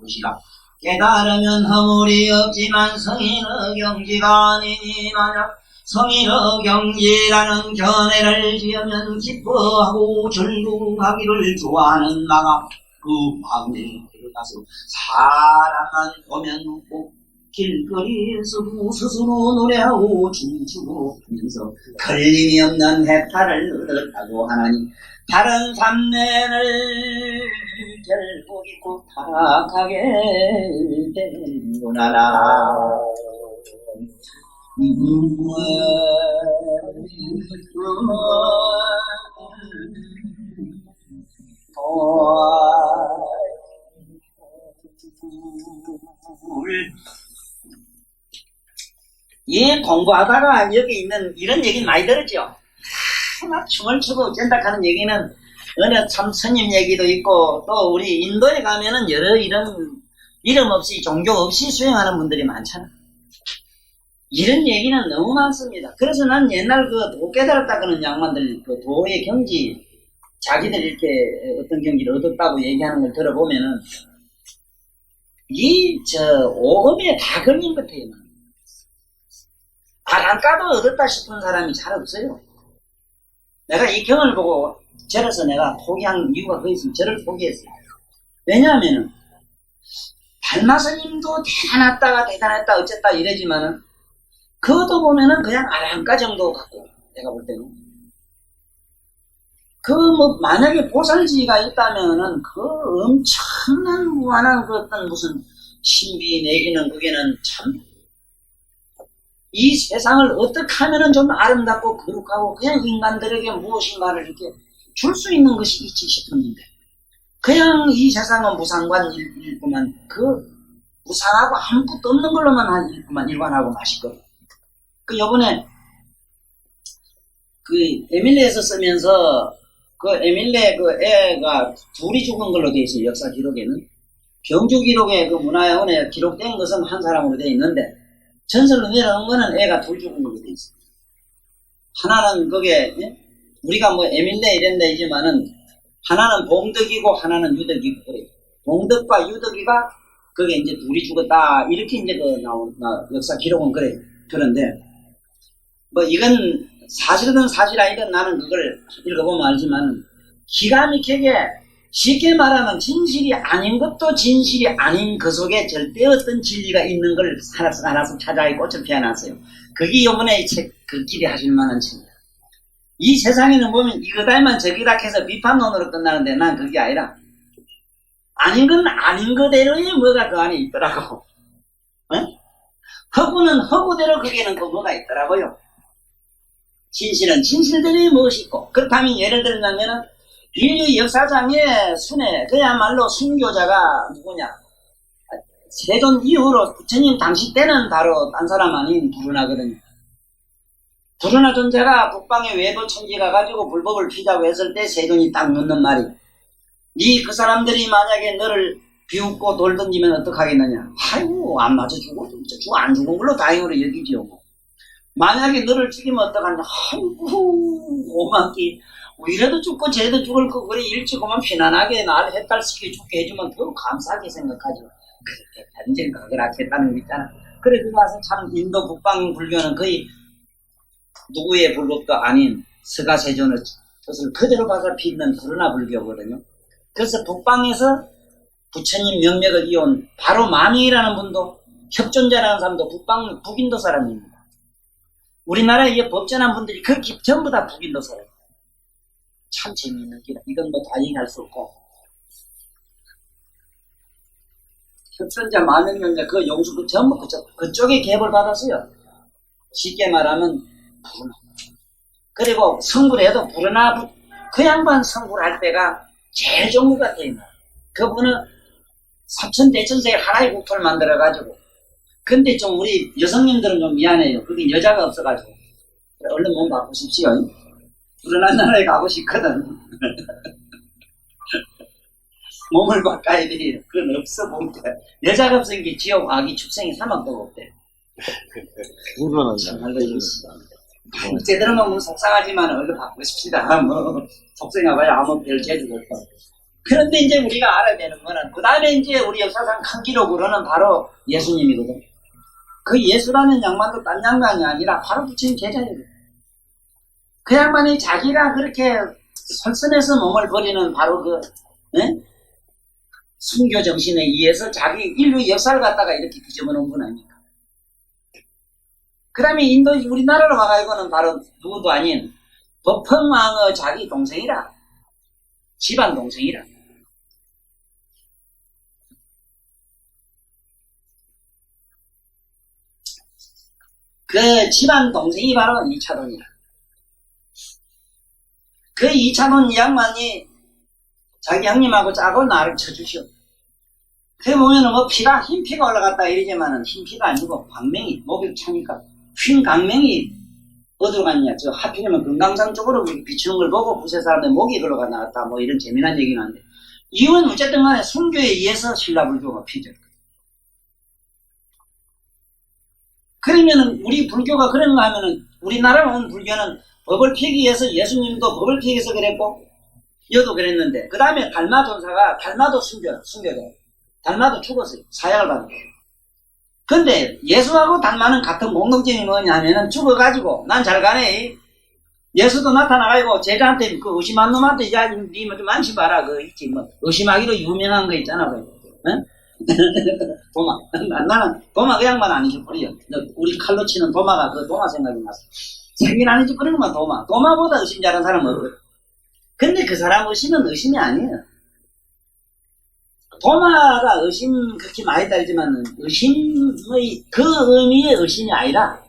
것이라. 깨달으면 허물이 없지만 성인의 경지가 아니니, 만약 성인의 경지라는 견해를 지으면 기뻐하고 절구하기를 좋아하는 마가 그 마음에 들어가서 사람만 보면 꼭 길거리에서도 스스로 노래하고 춤추고 하면서 걸림이 없는 해탈을 얻었다고 하나니, 다른 삼매를 결국 잊고 타락하게 되는구나. 예, 공부하다가 여기 있는 이런 얘기 많이 들었죠. 막 춤을 추고 어쩐다 하는 얘기는 어느 참 스님 얘기도 있고 또 우리 인도에 가면은 여러 이런 이름 없이 종교 없이 수행하는 분들이 많잖아. 이런 얘기는 너무 많습니다. 그래서 난 옛날 그 도 깨달았다 그러는 양반들 그 도의 경지 자기들 이렇게 어떤 경지를 얻었다고 얘기하는 걸 들어보면은 오금에 다 걸린 것 같아요. 바람가도 얻었다 싶은 사람이 잘 없어요. 내가 이 경을 보고 절에서 내가 포기한 이유가 그거 있으면 절을 포기했어요. 왜냐하면은 달마스님도 대단했다 어쨌다 이러지만은 그것도 보면은 그냥 아랑가 정도 같고 내가 볼 때는 그 뭐 만약에 보살지가 있다면은 그 엄청난 무한한 그 어떤 무슨 신비 내기는 그게는 참 이 세상을 어떻게 하면은 좀 아름답고 거룩하고 그냥 인간들에게 무엇인가를 이렇게 줄 수 있는 것이 있지 싶었는데 그냥 이 세상은 무상관일 뿐만 그 무상하고 아무것도 없는 걸로만 일관하고 마시고 그 요번에 그 에밀레에서 쓰면서 그 에밀레 그 애가 둘이 죽은 걸로 되어 있어요. 역사 기록에는 경주 기록에 그 문화원에 기록된 것은 한 사람으로 되어 있는데 전설로 내려온 거는 애가 둘 죽은 걸로 되어 있어요. 하나는 그게 우리가 뭐 에밀레 이런 데이지만은 하나는 봉덕이고 하나는 유덕이고 그래요. 봉덕과 유덕이가 그게 이제 둘이 죽었다 이렇게 이제 그 나온 역사 기록은 그래요. 그런데 뭐 이건 사실은 사실 아니든 나는 그걸 읽어보면 알지만 기가 막히게 쉽게 말하면 진실이 아닌 것도 진실이 아닌 그 속에 절대 어떤 진리가 있는 걸 하나씩 찾아가 꽃을 피워놨어요. 그게 이번에 이 책 그 길이 하실 만한 책이야. 이 세상에는 보면 이거다만 저기다 해서 비판론으로 끝나는데 난 그게 아니라 아닌 건 아닌 그대로의 뭐가 그 안에 있더라고. 허구는 허구대로 거기에는 그 뭐가 있더라고요. 진실은 진실대로의 무엇이 있고 그렇다면 예를 들자면은 인류 역사상의 순회 그야말로 순교자가 누구냐 세존 이후로 부처님 당시 때는 바로 딴 사람 아닌 부르나거든요. 부르나 존재가 북방의 외도 천지 가가지고 불법을 피자고 했을 때 세존이 딱 묻는 말이 그 사람들이 만약에 너를 비웃고 돌 던지면 어떡하겠느냐. 아이고 안 맞아 죽어 안 죽은 걸로 다행으로 여기지요. 만약에 너를 죽이면 어떡하냐. 아이고 고맙기 이래도 죽고 저래도 죽을 거 그래 일찍 오면 편안하게 날 해탈시켜 죽게 해주면 더 감사하게 생각하죠. 그렇게 단전 가그락했다는 거 있잖아. 그래 그거 와서 참 인도 북방 불교는 거의 누구의 불법도 아닌 서가세존의 뜻을 그대로 받아 피는 부르나 불교거든요. 그래서 북방에서 부처님 명맥을 이어온 바로 만이라는 분도 협존자라는 사람도 북인도 사람입니다. 우리나라에 이 법전한 분들이 그 전부 다 북인도 사람. 참 재미있는 길. 이건 뭐 다 얘기할 수 없고. 협존자 만명론자 그 용수 그 전부 그쪽에 개입을 받았어요. 쉽게 말하면 부르나. 그리고 성불을 해도 부르나 그 양반 성불할 때가 제일 좋은 것 같아요. 그분은 삼천대천세에 하나의 국토를 만들어가지고 근데 좀 우리 여성님들은 좀 미안해요. 그게 여자가 없어가지고 그래, 얼른 몸 바꾸십시오. 부르나 나라에 가고 싶거든. 몸을 바꿔야 돼. 그건 없어 못 돼. 여자가 없으니까 지옥 아기 축생이 사막도 없대. 부르나 정말로 제대로 먹으면 속상하지만 얼른 바꾸십시다. 뭐 속상해봐야 아무 별 재주가 없고. 그런데 이제 우리가 알아야 되는 거는 그 다음에 이제 우리 역사상 큰 기록으로는 바로 예수님이거든. 그 예수라는 양반도 딴 양반이 아니라 바로 부처님 제자예요. 그 양반이 자기가 그렇게 설선해서 몸을 버리는 바로 그 순교 정신에 의해서 자기 인류 역사를 갖다가 이렇게 뒤집어 놓은 분 아닙니까? 그 다음에 인도 우리나라로 와가지고는 바로 누구도 아닌 법흥왕의 자기 동생이라 집안 동생이라 그 집안 동생이 바로 이차돈이라. 그 이차돈 이 양반이 자기 형님하고 짜고 나를 쳐주시오. 그 보면은 뭐 피가 흰 피가 올라갔다 이러지만은 흰 피가 아니고 광명이 목이 차니까 휜 강명이 어디로 갔냐? 저 하필이면 금강산 쪽으로 비추는 걸 보고 부세 사람의 목이 걸어가 나왔다. 뭐 이런 재미난 얘기는 한데 이유는 어쨌든 간에 순교에 의해서 신라불교가 피죠. 그러면은 우리 불교가 그런가 하면은 우리나라 온 불교는 법을 피기 위해서 예수님도 법을 피기 위해서 그랬고 여도 그랬는데 그 다음에 달마 전사가 달마도 순교돼. 달마도 죽었어요. 사약을 받았어요. 근데 예수하고 달마는 같은 공통점이 뭐냐 하면은 죽어가지고 난 잘 가네. 예수도 나타나가지고 제자한테 그 의심한 놈한테 야 니뭐 좀 안심봐라 그 있지 뭐 의심하기로 유명한 거 있잖아 그 응? 도마 나는 도마 그 양반 아니지 뿌리요. 우리 칼로 치는 도마가 그 도마 생각이 났어. 생긴 아니지 그런 것만 도마보다 의심 잘하는 사람은 없거든. 근데 그 사람 의심은 의심이 아니에요. 도마가 의심 그렇게 많이 따르지만 의심의 그 의미의 의심이 아니라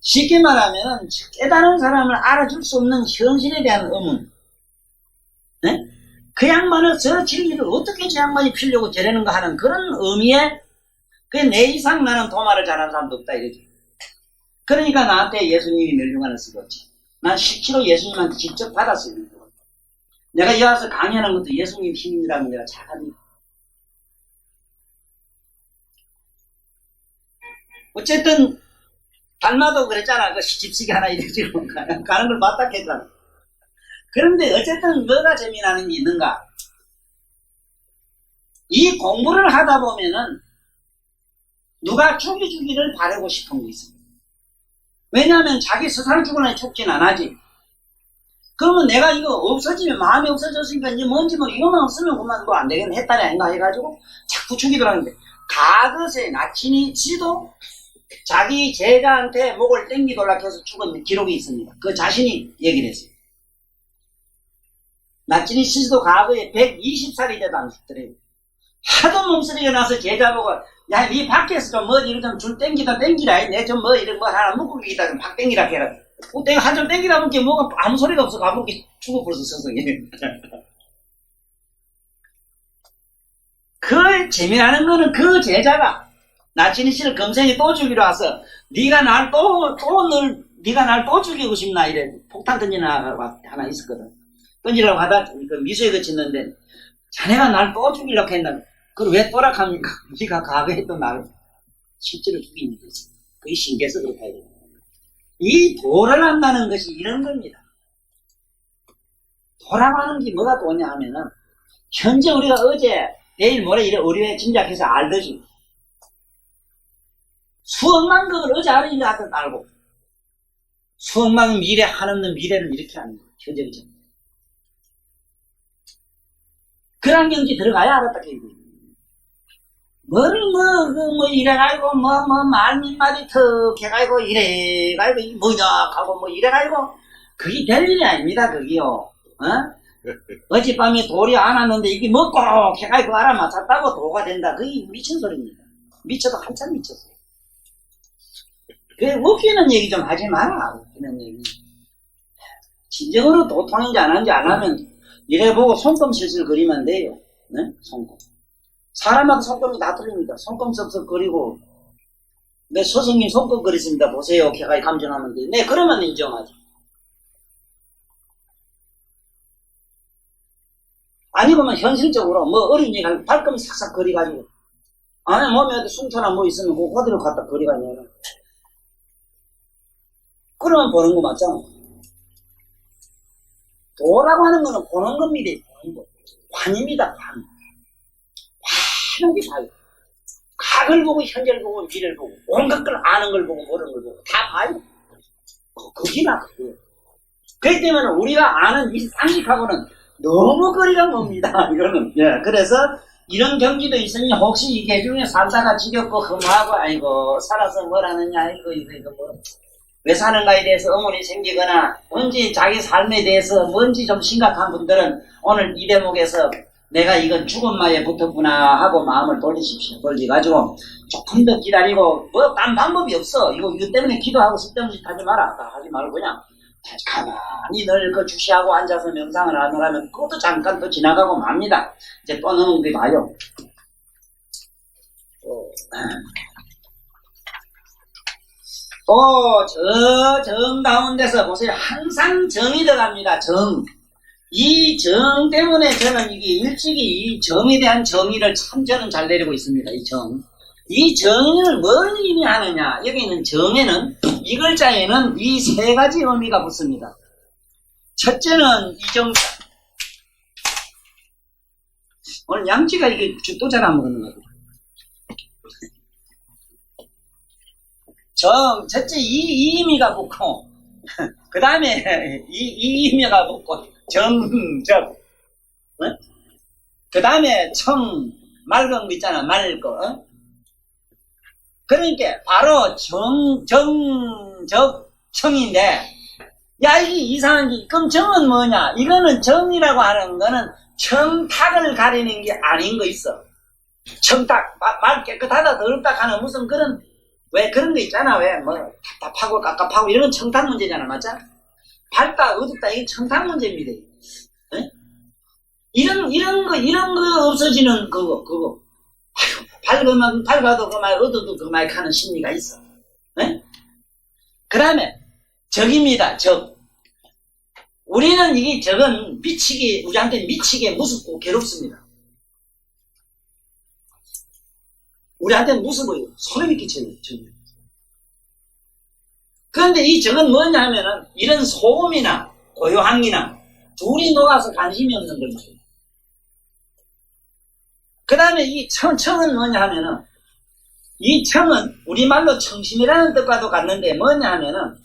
쉽게 말하면 깨달은 사람을 알아줄 수 없는 현실에 대한 의문. 네? 그 양반은 저 진리를 어떻게 저 양반이 피려고 저러는가 하는 그런 의미에 그 내 이상 나는 도마를 잘하는 사람도 없다 이거지. 그러니까 나한테 예수님이 멸류관을 쓰고 있지. 난 실제로 예수님한테 직접 받았어요. 내가 이 와서 강의하는 것도 예수님 힘이라고 내가 잘 압니다. 어쨌든 달마도 그랬잖아. 그 집시기 하나 이렇게 가는 걸 맞닥했잖아. 그런데 어쨌든 뭐가 재미나는 게 있는가? 이 공부를 하다 보면은 누가 죽이기를 바라고 싶은 게 있습니다. 왜냐하면 자기 스스로 죽으나 죽진 안 하지. 그러면 내가 이거 없어지면 마음이 없어졌으니까 이제 뭔지 뭐 이것만 없으면 그만 뭐 안 되겠네 했다리 아닌가 해가지고 자꾸 죽이더라 하는데 가것에 나친이 지도 자기 제자한테 목을 땡기돌라 해서 죽은 기록이 있습니다. 그 자신이 얘기를 했어요. 나친이 시도 과거에 120살이 돼도 안 죽더래요. 하도 몸쓰리가 나서 제자 보고 야, 니 밖에서 좀 뭐 이런 좀 줄 땡기다 땡기라. 내 좀 뭐 이런 거 하나 묶고 기다 좀 팍 땡기라 해라. 내가 한 점 땡기다 보니까 뭐가 아무 소리가 없어. 가보기 죽어버렸어, 서성이. 그 재미나는 거는 그 제자가 나친이 씨를 검생이 또 죽이러 와서 네가 날 또 죽이고 싶나 이래. 폭탄 던지는 하나 있었거든. 던지려고 하다 그 미소에 그쳤는데 자네가 날 또 죽이려고 했나. 그걸 왜 또락합니까? 네가 과거에 또 나를 실제로 죽이는 거지. 그게 신기해서 그렇다 이거야. 이 도를 한다는 것이 이런 겁니다. 도라고 하는 게 뭐가 도냐 하면은 현재 우리가 어제 내일 모레 이래 의료에 짐작해서 알듯이 수억만 급을 어제 알은 것 같은 알고 수억만 미래 한없는 미래를 이렇게 하는 거예요. 현재 그죠? 그런 경지 들어가야 알았다 그 얘기예요. 뭐를 이래가지고 말 밑마디 턱 해가지고 이래가지고 뭐냐 하고 뭐 이래가지고 그게 될 일이 아닙니다. 그게요. 어젯밤에 돌이 안 왔는데 이게 먹고 해가지고 알아맞혔다고 도가 된다. 그게 미친 소리입니다. 미쳐도 한참 미쳤어요. 그 웃기는 얘기 좀 하지 마라. 웃기는 얘기. 진정으로 도통인지 안 하는지 안 하면 이래 보고 손금 실실 그리면 돼요. 네? 손금. 사람마다 손금이 다 틀립니다. 손금 섭섭 그리고 내 스승님 손금 그렸습니다. 보세요. 걔가 감정하면 돼. 네, 그러면 인정하죠. 아니면 현실적으로 뭐 어린이 발금 싹싹 그려가지고 안에 몸에 어디 숭초나 뭐 있으면 그 어디로 갖다 그려가지고 그러면 보는 거 맞잖아. 도라고 하는 거는 보는 겁니다. 보는 거. 관입니다. 관. 관하게 봐요. 과거를 보고 현재를 보고 미래를 보고 온갖 걸 아는 걸 보고 모르는 걸 보고 다 봐요. 그기나 그거예요. 그렇기 때문에 우리가 아는 이 상식하고는 너무 거리가 멉니다. 이거는. 예, 그래서 이런 경지도 있으니 혹시 이 개중에 살다가 지겹고 흠하고 아이고 살아서 뭘 하느냐 이거 뭐 왜 사는가에 대해서 의문이 생기거나 뭔지 자기 삶에 대해서 뭔지 좀 심각한 분들은 오늘 이 대목에서 내가 이건 죽음마에 붙었구나 하고 마음을 돌리십시오. 돌려가지고 조금 더 기다리고 뭐 딴 방법이 없어. 이거 때문에 기도하고 쓸데없는 짓 하지 마라. 하지 말고 그냥 가만히 늘 그 주시하고 앉아서 명상을 하느라면 그것도 잠깐 또 지나가고 맙니다. 이제 또 넘어게 봐요. 또 저 정 가운데서 보세요. 항상 정이 들어갑니다. 정. 이 정 때문에 저는 이게 일찍이 이 정에 대한 정의를 참 저는 잘 내리고 있습니다. 이 정. 이 정의를 뭘 의미하느냐. 여기 있는 정에는 이 글자에는 이 세 가지 의미가 붙습니다. 첫째는 이정자. 오늘 양치가 이게 또 잘 안 먹는 것 같아요. 첫째 이 의미가 붙고, 그 다음에 이 의미가 붙고, 정적. 그 다음에 청, 맑은 거 있잖아, 맑은 거. 그러니까 바로 정적, 청인데, 야, 이게 이상한 게, 그럼 정은 뭐냐? 이거는 정이라고 하는 거는 청탁을 가리는 게 아닌 거 있어. 청탁, 말 깨끗하다, 더럽다 하는 무슨 그런, 왜 그런 거 있잖아. 왜 뭐 답답하고 깝깝하고 이런 건 청탁 문제잖아. 맞죠? 밝다 어둡다 이게 청탁 문제입니다. 에? 이런 거 없어지는 그거 아유, 밝으면 밝아도 그말 어두워도 그말 가는 심리가 있어. 그 다음에 적입니다. 적. 우리는 이게 적은 우리한테 미치게 무섭고 괴롭습니다. 우리한테 무서워요. 소름이 끼쳐요. 그런데 이 적은 뭐냐 하면은 이런 소음이나 고요함이나 둘이 녹아서 관심이 없는 거죠. 그 다음에 이 청은 뭐냐 하면은 이 청은 우리말로 청심이라는 뜻과도 같는데 뭐냐 하면은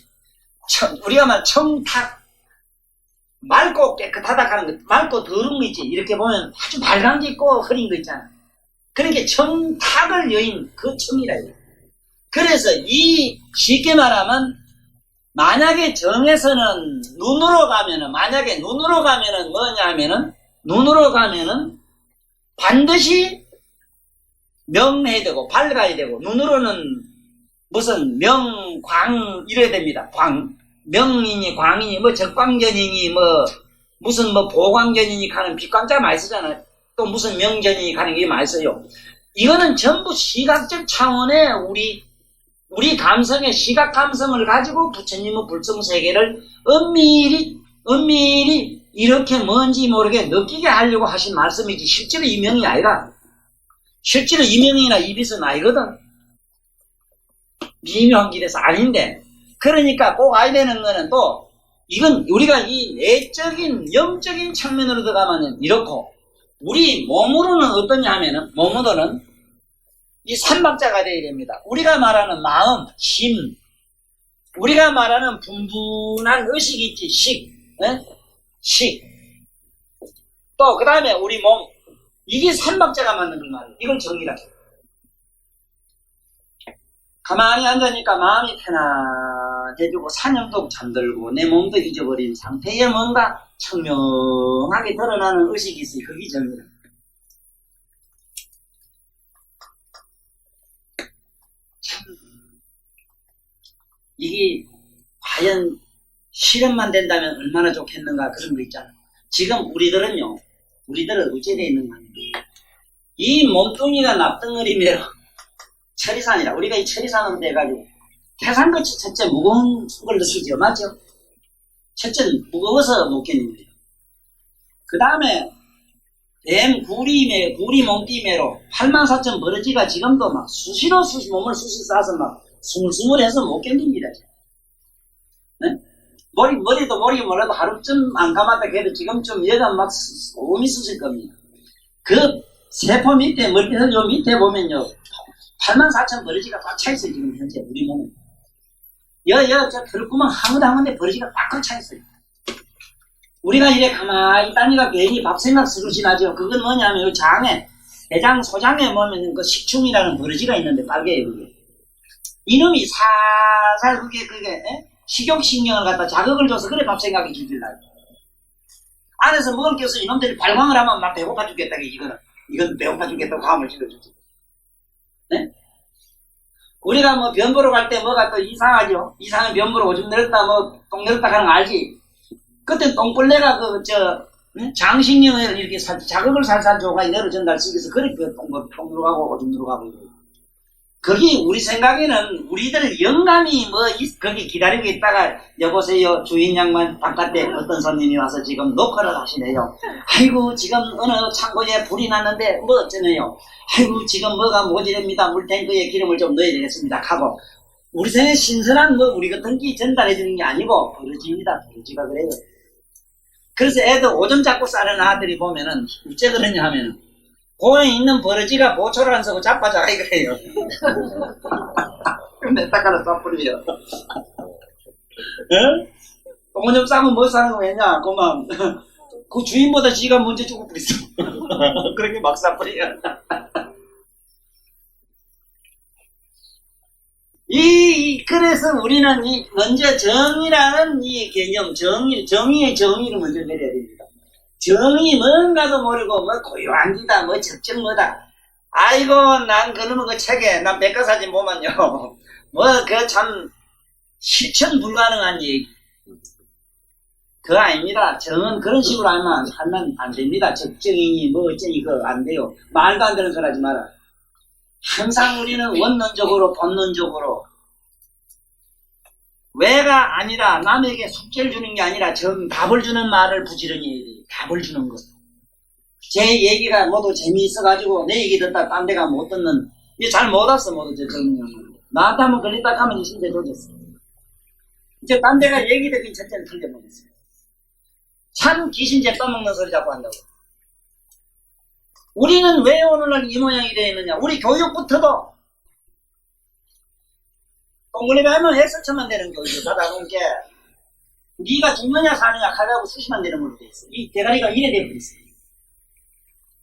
우리가 말 청탁 맑고 깨끗하다 하는 거 맑고 더러운 거 있지. 이렇게 보면 아주 빨간 게 있고 흐린 거 있잖아. 그러니까 청탁을 여인 그 청이라 해요. 그래서 이 쉽게 말하면 만약에 정에서는 눈으로 가면은 뭐냐 하면은 눈으로 가면은 반드시 명해야 되고 밝아야 되고 눈으로는 무슨 명광 이래야 됩니다. 광 명이니 광이니 뭐 적광견이니 뭐 무슨 뭐 보광견이니 하는 빛광자 많이 쓰잖아요. 또 무슨 명전이 가는 게 많이 써요. 이거는 전부 시각적 차원의 우리 감성의 시각 감성을 가지고 부처님의 불성세계를 은밀히 이렇게 뭔지 모르게 느끼게 하려고 하신 말씀이지 실제로 이명이 아니라 실제로 이명이나 이빛은 아니거든. 미묘한 길에서 아닌데 그러니까 꼭 알아야 되는 거는 또 이건 우리가 이 내적인 영적인 측면으로 들어가면 이렇고 우리 몸으로는 어떠냐 하면은 몸으로는 이 삼박자가 되어야 됩니다. 우리가 말하는 마음, 힘, 우리가 말하는 분분한 의식이 있지, 식. 또 그 다음에 우리 몸, 이게 삼박자가 맞는 거 말이에요. 이걸 정리라 해요. 가만히 앉으니까 마음이 편안해지고 사념도 잠들고 내 몸도 잊어버린 상태에 뭔가 청명하게 드러나는 의식이 있어요. 그게 정리라. 이게 과연 실현만 된다면 얼마나 좋겠는가 그런 거 있잖아. 지금 우리들은 어찌되어 있는 거 아니에요. 이 몸뚱이가 납덩어리매로 체리산이라 우리가 이 체리산으로 돼가지고 태산같이 첫째 무거운 걸 느끼죠. 맞죠? 첫째는 무거워서 못 견디는 거예요. 그 다음에 구리 몸띠매로 84,000 버러지가 지금도 막 몸을 수시 싸서 막 스물스물해서 못 견딥니다. 네? 머리도 몰라도 하루쯤 안 감았다 해도 지금쯤 여자 막 소음이 쑤실 겁니다. 그 세포 밑에, 머리털 요 밑에 보면요. 84,000 버러지가 꽉 차있어요, 지금 현재, 우리 몸에. 저 털구멍 한군데 버러지가 꽉 차있어요. 우리가 이래 가만히 있다니까 괜히 밥 생각 스루시나죠. 그건 뭐냐면, 요 장에, 대장, 소장에 보면 그 식충이라는 버러지가 있는데, 빨개요, 그게. 이놈이 살살 그게, 식욕신경을 갖다 자극을 줘서 그래 밥 생각이 줄질라요. 안에서 먹을 게 없어 이놈들이 발광을 하면 막 배고파 죽겠다, 이건 배고파 죽겠다고 감을 실어주지. 네? 우리가 뭐 변 보러 갈 때 뭐가 또 이상하죠? 이상한 변 보러 오줌 내렸다, 똥 내렸다 하는 거 알지? 그때 똥벌레가 장신경을 이렇게 자극을 살살 줘가 이대로 전달시켜서 그래 똥 들어가고 오줌 들어가고. 거기 우리 생각에는 우리들 영감이 뭐 거기 기다리고 있다가 여보세요 주인 양반 바깥에 어떤 손님이 와서 지금 녹화를 하시네요. 아이고 지금 어느 창고에 불이 났는데 뭐 어쩌네요. 아이고 지금 뭐가 모자랍니다. 물탱크에 기름을 좀 넣어야 되겠습니다. 하고 우리 생에 신선한 뭐 우리 같은 게 전달해 주는 게 아니고 버러지입니다. 버러지가 그래요. 그래서 애들 오줌 잡고 싸는 아들이 보면은 어째 그러냐 하면은 고에 있는 버러지가 보초를 안 쓰고 자빠져가 그래요. 근데 딱 하나 쏴버리요. 오줌 싸면 뭐 싸는 거냐? 그만 그 주인보다 지가 먼저 죽어 버렸어. 그렇게 막 쏴버려. 그래서 우리는 먼저 정의라는 이 개념, 정의의 정의를 먼저 내려야 됩니다. 정의 뭔가도 모르고, 뭐 고요한 기다, 뭐 적정 뭐다. 아이고, 난 그놈의 그 책에, 난 백과사전 보면요. 뭐, 그 참, 실천 불가능한 얘기. 그거 아닙니다. 정은 그런 식으로 하면 안 됩니다. 적정이니, 뭐 어쩌니, 그거 안 돼요. 말도 안 되는 소리 하지 마라. 항상 우리는 원론적으로 본론적으로 왜가 아니라 남에게 숙제를 주는 게 아니라 답을 주는 말을 부지런히 해야 돼요. 답을 주는 것. 제 얘기가 모두 재미있어가지고 내 얘기 듣다 딴 데가 못 듣는 이게 잘 못 왔어 모두 저 정리는 나한테 한번 걸리다 가면 진짜 좋겠어. 이제 딴 데가 얘기 듣긴 첫째는 틀려버렸어. 참 귀신제 떠먹는 소리 자꾸 한다고. 우리는 왜 오늘날 이 모양이 되어 있느냐? 우리 교육부터도 동그라미 하면 X쳐만 되는 교육을 받아놓은 게 네가 죽느냐 사느냐 하려고 수시만 되는 걸로 되어 있어. 이 대가리가 이래 돼버렸어.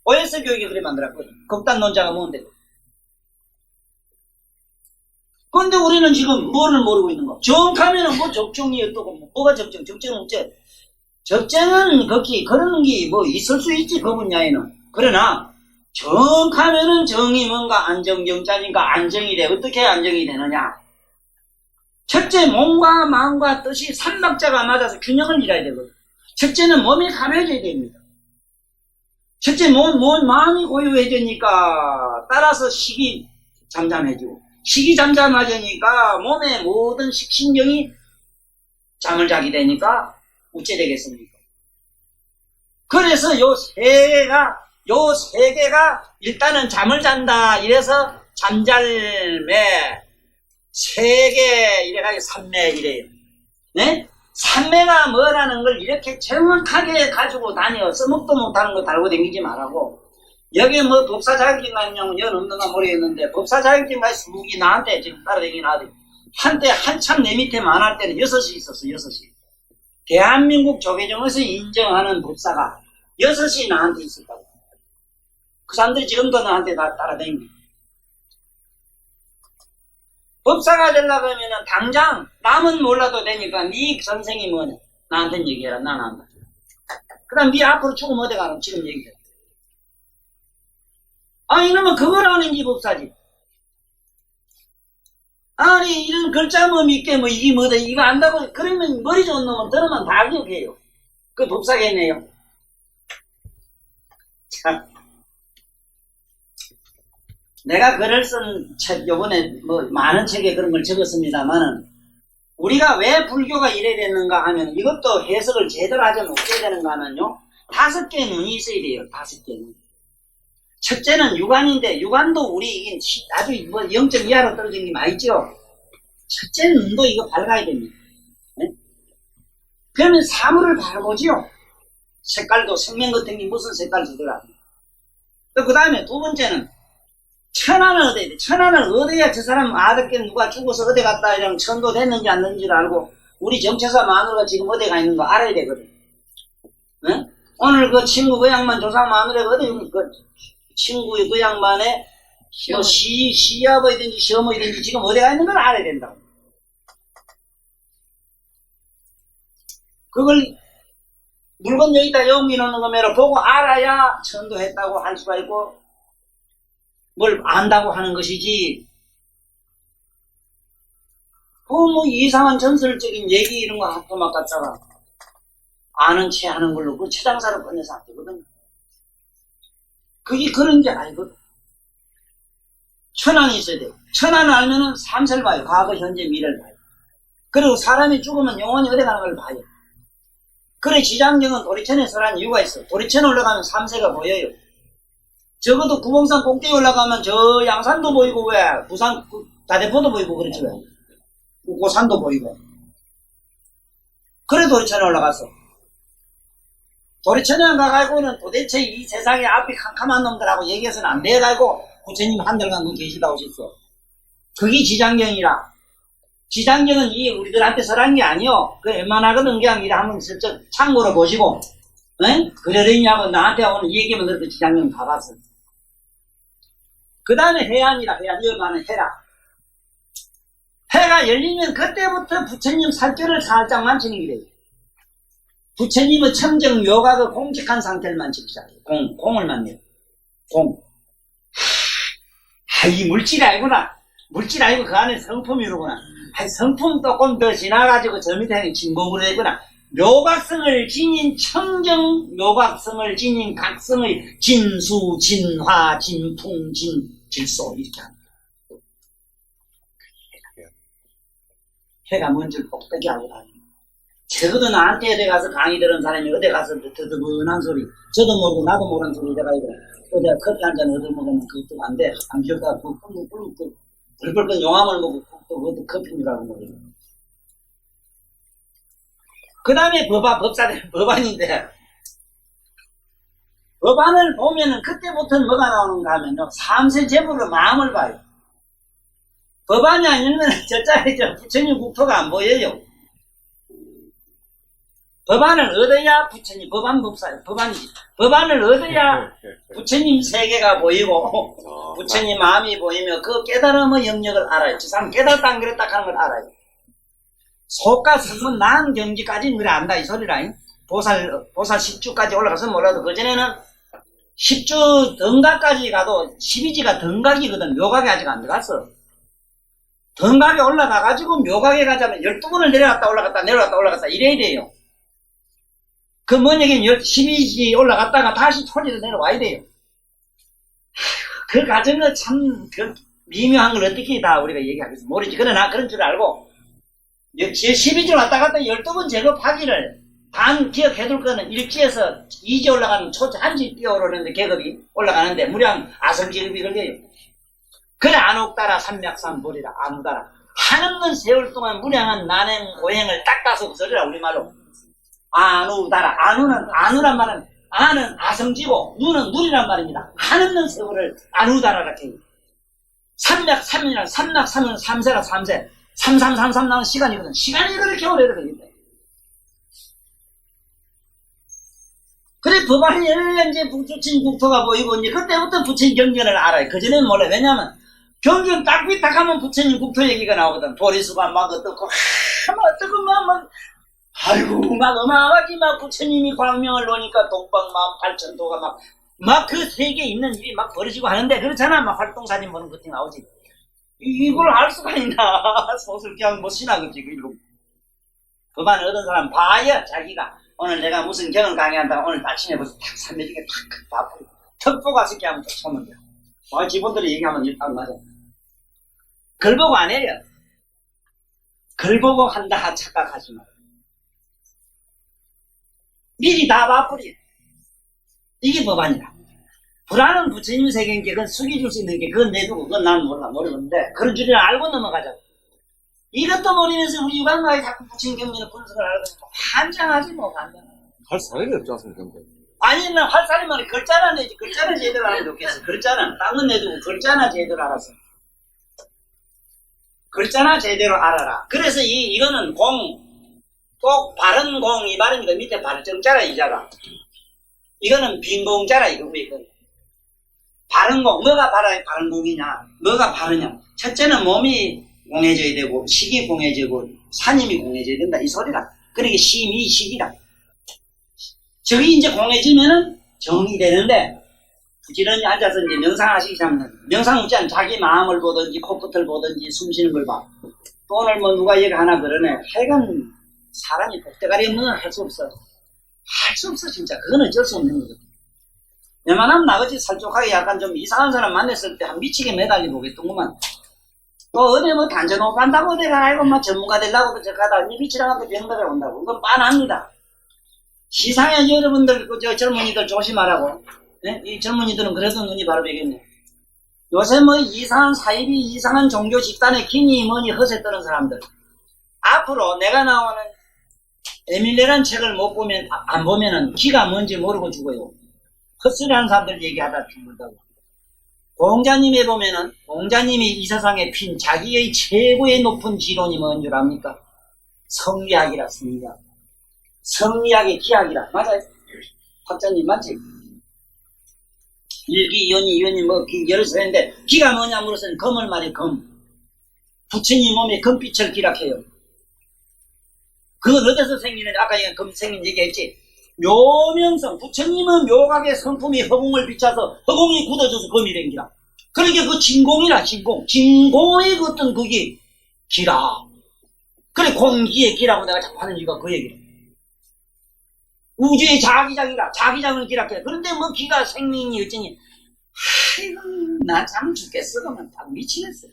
OS 교육이 그래 만들었거든. 극단 논자가 뭔데? 그런데 우리는 지금 뭐를 모르고 있는 거? 정하면은 뭐 적정이 어떠고 뭐가 적정? 적정은 어째? 적정은 거기 그런 게 뭐 있을 수 있지 그 분야에는. 그러나 정하면은 정이 뭔가 안정정자니까 안정이 돼. 어떻게 안정이 되느냐? 첫째 몸과 마음과 뜻이 삼박자가 맞아서 균형을 이뤄야 되거든. 첫째는 몸이 가벼워져야 됩니다. 첫째 마음이 고요해지니까 따라서 식이 잠잠해지고 식이 잠잠해지니까 몸의 모든 식신경이 잠을 자게 되니까 어째 되겠습니까? 그래서 요 세 개가 일단은 잠을 잔다. 이래서 잠잘매 세계 이래가지고 삼매 이래요. 네? 삼매가 뭐라는 걸 이렇게 정확하게 가지고 다녀. 써먹도 못하는 거 달고 다니지 말라고. 여기 뭐 법사 자격증 가냐면 연 없는가 모르겠는데 법사 자격증 가서 수국이 나한테 지금 따라다니는 아들 한때 한참 내 밑에 만할 때는 6이 있었어. 6이. 대한민국 조계종에서 인정하는 법사가 6이 나한테 있었다고. 그 사람들이 지금도 나한테 다 따라다닙니다. 법사가 되려고 하면은 당장 남은 몰라도 되니까 네 선생이 뭐냐 나한테 얘기해라. 난 안다. 그 다음 네 앞으로 죽으면 어디 가노 지금 얘기해. 아니 이러면 그걸 아는 게 법사지. 아니 이런 글자 뭐 믿게 뭐 이게 뭐다 이거 안다고 그러면 머리 좋은 놈은 들으면 다 기억해요. 그 법사겠네요. 자, 내가 글을 쓴 책 요번에 뭐 많은 책에 그런 걸 적었습니다만은 우리가 왜 불교가 이래 됐는가 하면 이것도 해석을 제대로 하자면 어떻게 되는가 하면요 5개의 눈이 있어야 돼요. 5개의 눈. 첫째는 육안인데 육안도 우리 이게 아주 뭐 0.2하로 떨어진 게 많이 있죠. 첫째 눈도 이거 밝아야 됩니다. 네? 그러면 사물을 바라보지요. 색깔도 생명 같은 게 무슨 색깔 주더라. 또 그 다음에 두 번째는 천안은 어디야 돼? 천안은 어디야 저 사람 아들께 누가 죽어서 어디 갔다 이러면 천도 됐는지 안 됐는지를 알고 우리 정체사 마누라가 지금 어디 가 있는 거 알아야 되거든. 네? 오늘 그 친구 그 양반 조사 마누라가 어디 그 친구의 그 양반의 뭐 시아버지든지 시어머니든지 지금 어디 가 있는 걸 알아야 된다고. 그걸 물건 여기다 여미놓는 거면 보고 알아야 천도했다고 할 수가 있고 뭘 안다고 하는 것이지. 그 뭐 이상한 전설적인 얘기 이런 거 합도막 갖다가 아는 체 하는 걸로 그 최장사를 꺼내서 안 되거든. 그게 그런 게 아니거든. 천안이 있어야 돼요. 천안을 알면은 삼세를 봐요. 과거, 현재, 미래를 봐요. 그리고 사람이 죽으면 영혼이 어디 가는 걸 봐요. 그래 지장경은 도리천에 서라는 이유가 있어. 도리천에 올라가면 삼세가 보여요. 적어도 구봉산 꼭대기 올라가면 저 양산도 보이고 왜 부산 다대포도 보이고 그렇지 왜 고산도 보이고. 그래 도리천에 올라갔어. 도리천에 가가지고는 도대체 이 세상에 앞이 캄캄한 놈들하고 얘기해서는 안 돼가지고 부처님 한달간 그 계시다 오셨어. 그게 지장경이라. 지장경은 이 우리들한테 설한 게 아니요. 그 웬만하거든 그냥 이래 한번 슬쩍 참고로 보시고 그러려냐고 나한테 오늘 얘기만 들어도 지장경 다 봤어. 그 다음에 해안이라. 해안 여만은 해라. 해가 열리면 그때부터 부처님 살결을 살짝 만지는 길이에요. 부처님의 청정 묘각을 공직한 상태를 만지기 시작해요. 공을 만져요. 공. 이 물질이 아니구나. 물질 아니고 그 안에 성품이로구나. 성품 조금 더 지나가지고 저 밑에는 진공으로 되구나. 묘각성을 지닌 청정 묘각성을 지닌 각성의 진수, 진화, 진풍, 질소 이렇게 합니다. 해가 뭔지 똑똑히 알고 다닙니다. 적어도 나한테 어디 가서 강의 들은 사람이 어디 가서 드드분한 소리 저도 모르고 나도 모르는 소리 내가 이거 어디 커피 한잔 얻어먹으면 그것도 안 돼. 안 기억다 불불 용암을 먹고 또 그것도 커피라는 거예요. 그 다음에 법안인데 법안을 보면은 그때부터는 뭐가 나오는가 하면요. 삼세 제불로 마음을 봐요. 법안이 아니면 저 짤에 부처님 국토가 안 보여요. 법안을 얻어야 부처님, 법안이지. 법안을 얻어야 부처님 세계가 보이고, 부처님 마음이 보이며 그 깨달음의 영역을 알아요. 저 사람 깨달았다 안 그랬다 하는 걸 알아요. 속과 성문 난 경지까지는 그래 안다 이 소리라. 보살 10주까지 올라가서 몰라도 그전에는 10주 등각까지 가도 12지가 등각이거든. 묘각이 아직 안 들어갔어. 등각에 올라가가지고 묘각에 가자면 12번을 내려갔다 올라갔다 이래야 돼요. 그 뭔 얘기는 12지 올라갔다가 다시 토리로 내려와야 돼요. 그 과정은 참 미묘한 걸 어떻게 다 우리가 얘기하겠어 모르지. 그러나 그런 줄 알고 12지 왔다 갔다 12번 제곱하기를 단 기억해둘 거는 1지에서 2지 올라가는 초지 한지 뛰어오르는데 계급이 올라가는데 무량 아성지급이 걸려요. 그래 안옥따라 삼맥산 보리라 안우다라 한없는 세월 동안 무량한 난행 고행을 닦아서 그소리라 우리말로 안우다라. 안우란 말은 안은 아성지고 누는 누리란 말입니다. 한없는 세월을 안우다라라 해요. 삼맥삼이란 삼맥삼은 삼세라 삼세 3333 나오는 시간이거든. 시간이 그렇게 오래 걸린다. 그래 법안이 열린지 부처님 국토가 보이고 이제 그때부터 부처님 경전을 알아요. 그전에는 몰라요. 왜냐하면 경전 딱 하면 부처님 국토 얘기가 나오거든. 도리수가 막 어떻고 아이고 막 어마어마하게 막 부처님이 광명을 놓으니까 동방 18,000도가 막 그 세계에 있는 일이 막 벌어지고 하는데 그렇잖아. 막 활동사진 보는 것이 나오지. 이걸 알 수가 있나. 소설 그냥 못 신하겠지. 법안을 얻은 사람 봐야 자기가 오늘 내가 무슨 경을 강의한다. 오늘 아침에 벌써 탁 산매지게 탁 턱 가서 이렇게 하면 딱 쳐면 돼. 지분들이 얘기하면 일단 맞아. 글 보고 안 해요. 글 보고 한다 착각하지 마. 미리 다 봐버려. 이게 법안이다. 불안은 부처님 세계인게 그건 숙여줄 수 있는 게 그건 내두고 그건 난 모르는데 그런 줄을 알고 넘어가자고. 이것도 모르면서 우리 유관가에 자꾸 부처님 경전의 분석을 알고 환장하지 뭐 환장. 할 사람이 없지 않습니까? 아니 나 활살이만 글자나 내지 글자나 제대로 하는 게 좋겠어. 글자는 딴 건 내두고 글자나 제대로 알았어. 글자나 제대로 알아라. 그래서 이거는 꼭 바른 공이 발음이다. 밑에 발정자라 이자가. 이거는 빈 공자라 이거. 바른 공. 뭐가 바른 공이냐? 뭐가 바르냐? 첫째는 몸이 공해져야 되고 식이 공해지고 산임이 공해져야 된다 이 소리라. 그러니까 심이 식이라. 저기 이제 공해지면은 정이 되는데 부지런히 앉아서 이제 명상하시기 시작하면 명상 묻지 않으면 자기 마음을 보든지 코끝을 보든지 숨 쉬는 걸 봐. 또 오늘 뭐 누가 얘기 하나 그러네. 하여간 사람이 복대가리 없는 건 할 수 없어. 할 수 없어 진짜. 그건 어쩔 수 없는 거거든. 웬만하면 나같이 살쪽하게 약간 좀 이상한 사람 만났을 때 한 미치게 매달리 보겠더구만. 또 어디 뭐 단전호흡 한다고 어디 가고 막 전문가 되려고 저 가다 미치라고 병들에 온다고. 그건 빤합니다. 시상에 여러분들 저 젊은이들 조심하라고. 네? 이 젊은이들은 그래도 눈이 바로 되겠네. 요새 뭐 이상한 사입이 이상한 종교 집단에 기니 뭐니 허세 떠는 사람들. 앞으로 내가 나오는 에밀레란 책을 못 보면 안 보면은 기가 뭔지 모르고 죽어요. 헛소리하는 사람들 얘기하다 죽는다고. 공자님에 보면은 공자님이 이 세상에 핀 자기의 최고의 높은 지론이 뭔 줄 압니까? 성리학이라. 성리학. 성리학의 기학이라. 맞아요. 학자님 맞지? 일기, 이원이 뭐 여러 소리인데 기가 뭐냐 물었으니 검을 말해 검. 부처님 몸에 금빛을 기락해요. 그건 어디서 생기는지 아까 검 생긴 얘기했지. 묘명성. 부처님은 묘각의 성품이 허공을 비춰서 허공이 굳어져서 검이 된 기라. 그러니까 그 진공이라 진공. 진공의 그 어떤 그게 기라. 그래 공기의 기라고 내가 자꾸 하는 이유가 그 얘기라. 우주의 자기장이라. 자기장을 기락해. 그런데 뭐 기가 생명이 어쩌니. 아이고 나 참 죽겠어. 그러면 다 미치겠어.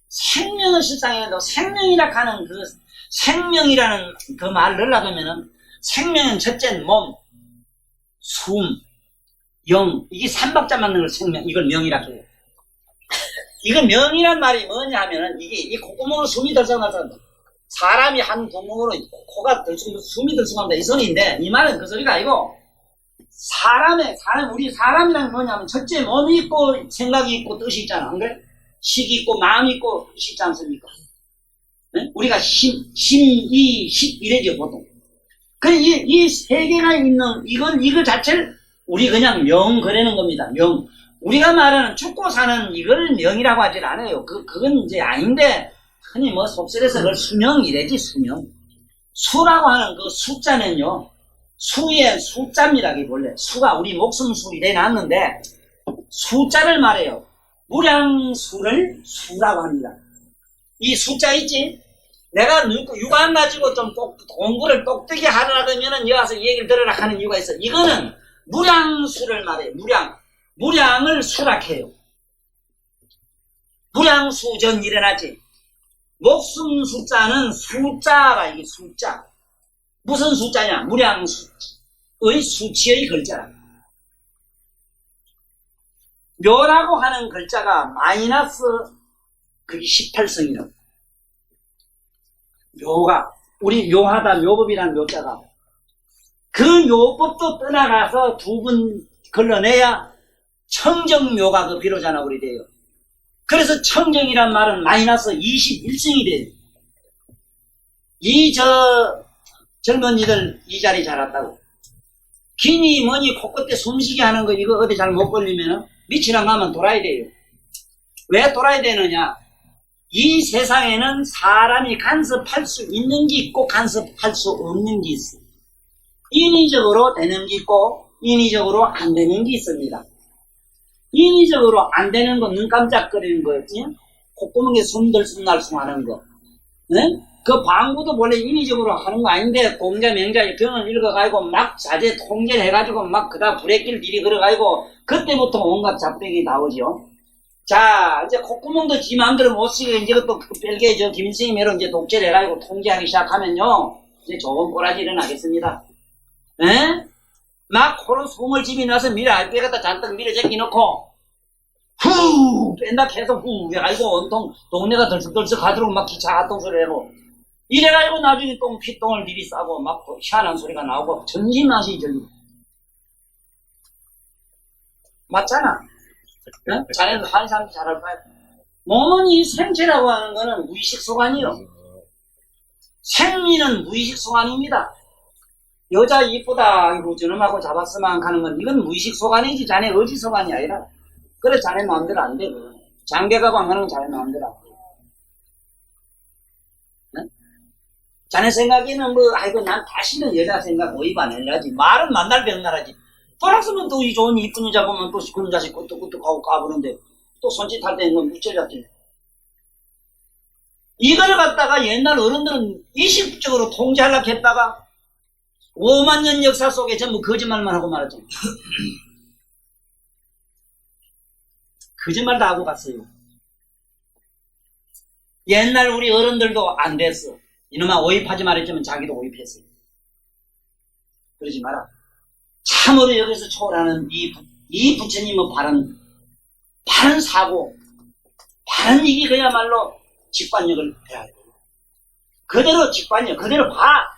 생명을 실상해도 생명이라 하는 그 생명이라는 그 말을 넣으려면은 생명은 첫째는 몸, 숨, 영. 이게 삼박자 맞는 걸 생명, 이걸 명이라 해요. 이거 명이란 말이 뭐냐 하면은 이게 이 콧구멍으로 숨이 들썩나서 사람이 한 구멍으로 코가 숨이 들썩한다 이 소리인데 이 말은 그 소리가 아니고 우리 사람이란 뭐냐면 첫째 몸이 있고 생각이 있고 뜻이 있잖아. 안 그래? 식이 있고 마음이 있고 뜻이 있지 않습니까? 네? 우리가 식 이래죠 보통. 그 이 세 개가 있는 이거 자체를 우리 그냥 명 그래는 겁니다. 명. 우리가 말하는 죽고 사는 이걸 명이라고 하질 않아요. 그건 이제 아닌데 흔히 뭐 속설에서 그걸 수명이래지 수명. 수라고 하는 그 숫자는요. 수의 숫자입니다. 그게 원래 수가 우리 목숨 수 이래 놨는데 숫자를 말해요. 무량수를 수라고 합니다. 이 숫자 있지? 내가 육안 가지고 좀 공부를 똑똑히 하려고 하면은 여기 와서 얘기를 들으라 하는 이유가 있어. 이거는 무량수를 말해요. 무량을 수락해요. 무량수전 일어나지. 목숨 숫자는 숫자라. 이게 숫자. 무슨 숫자냐? 무량수의 수치의 글자라. 묘라고 하는 글자가 마이너스 그게 18성이라고. 묘가 우리 묘하다 묘법이라는 묘자가 그 묘법도 떠나가서 두 분 걸러내야 청정묘가 그 비로자나 우리 돼요. 그래서 청정이란 말은 마이너스 21성이 돼요. 젊은이들 이 자리 잘 왔다고. 기니 뭐니 코끝에 숨쉬게 하는 거 이거 어디 잘 못 걸리면 밑이랑 가면 돌아야 돼요. 왜 돌아야 되느냐? 이 세상에는 사람이 간섭할 수 있는 게 있고 간섭할 수 없는 게 있어. 인위적으로 되는 게 있고 인위적으로 안 되는 게 있습니다. 인위적으로 안 되는 거 눈 깜짝거리는 거 있지? 콧구멍에 숨들숨날숨 하는 거. 네? 그 방구도 원래 인위적으로 하는 거 아닌데 공자 명자의 병을 읽어가지고 막 자제 통제를 해가지고 막 그다 불의길 일이 걸어가지고 그때부터 온갖 잡백이 나오죠. 자, 이제 콧구멍도 지 마음대로 못 쓰게, 이제 또 별개 김승희 매로 이제 독재를 해가지고 통제하기 시작하면요. 이제 좋은 꼬라지 일어나겠습니다. 에? 막 코로 숨을 집이 나서 밀어 알빼 갖다 잔뜩 밀어 제끼놓고, 후! 뺀다 계속 후! 해가지고 온통 동네가 덜썩덜썩 하도록 막 기차 핫동소리를 해고, 이래가지고 나중에 피똥을 미리 싸고 막 희한한 소리가 나오고, 전신맛이 들리고. 맞잖아. 응? 자네도 한 사람도 잘 알 거야. 몸은 이 생체라고 하는 거는 무의식 소관이요. 생리는 무의식 소관입니다. 여자 이쁘다, 이거 저놈하고 잡았으면 하는 건 이건 무의식 소관이지 자네 의지 소관이 아니라. 그래 자네 마음대로 안 돼. 장계가방 하는 건 자네 마음대로 안 돼. 응? 자네 생각에는 뭐 아이고 난 다시는 여자 생각 오입 안 해야지. 말은 만날 병나라지. 돌아서면 또 이 좋은 이쁜 여자 보면 또 그런 자식 끄떡끄떡 하고 까부는데 또 손짓할 때는 건 무철잡지. 이걸 갖다가 옛날 어른들은 의식적으로 통제하려고 했다가 5만 년 역사 속에 전부 거짓말만 하고 말았잖아. 거짓말 다 하고 갔어요. 옛날 우리 어른들도 안 됐어. 이놈아 오입하지 말했지만 자기도 오입했어요. 그러지 마라. 참으로 여기서 초월하는 이 부처님의 바른 사고, 바른 이게 그야말로 직관력을 배워야 돼요. 그대로 직관력, 그대로 봐.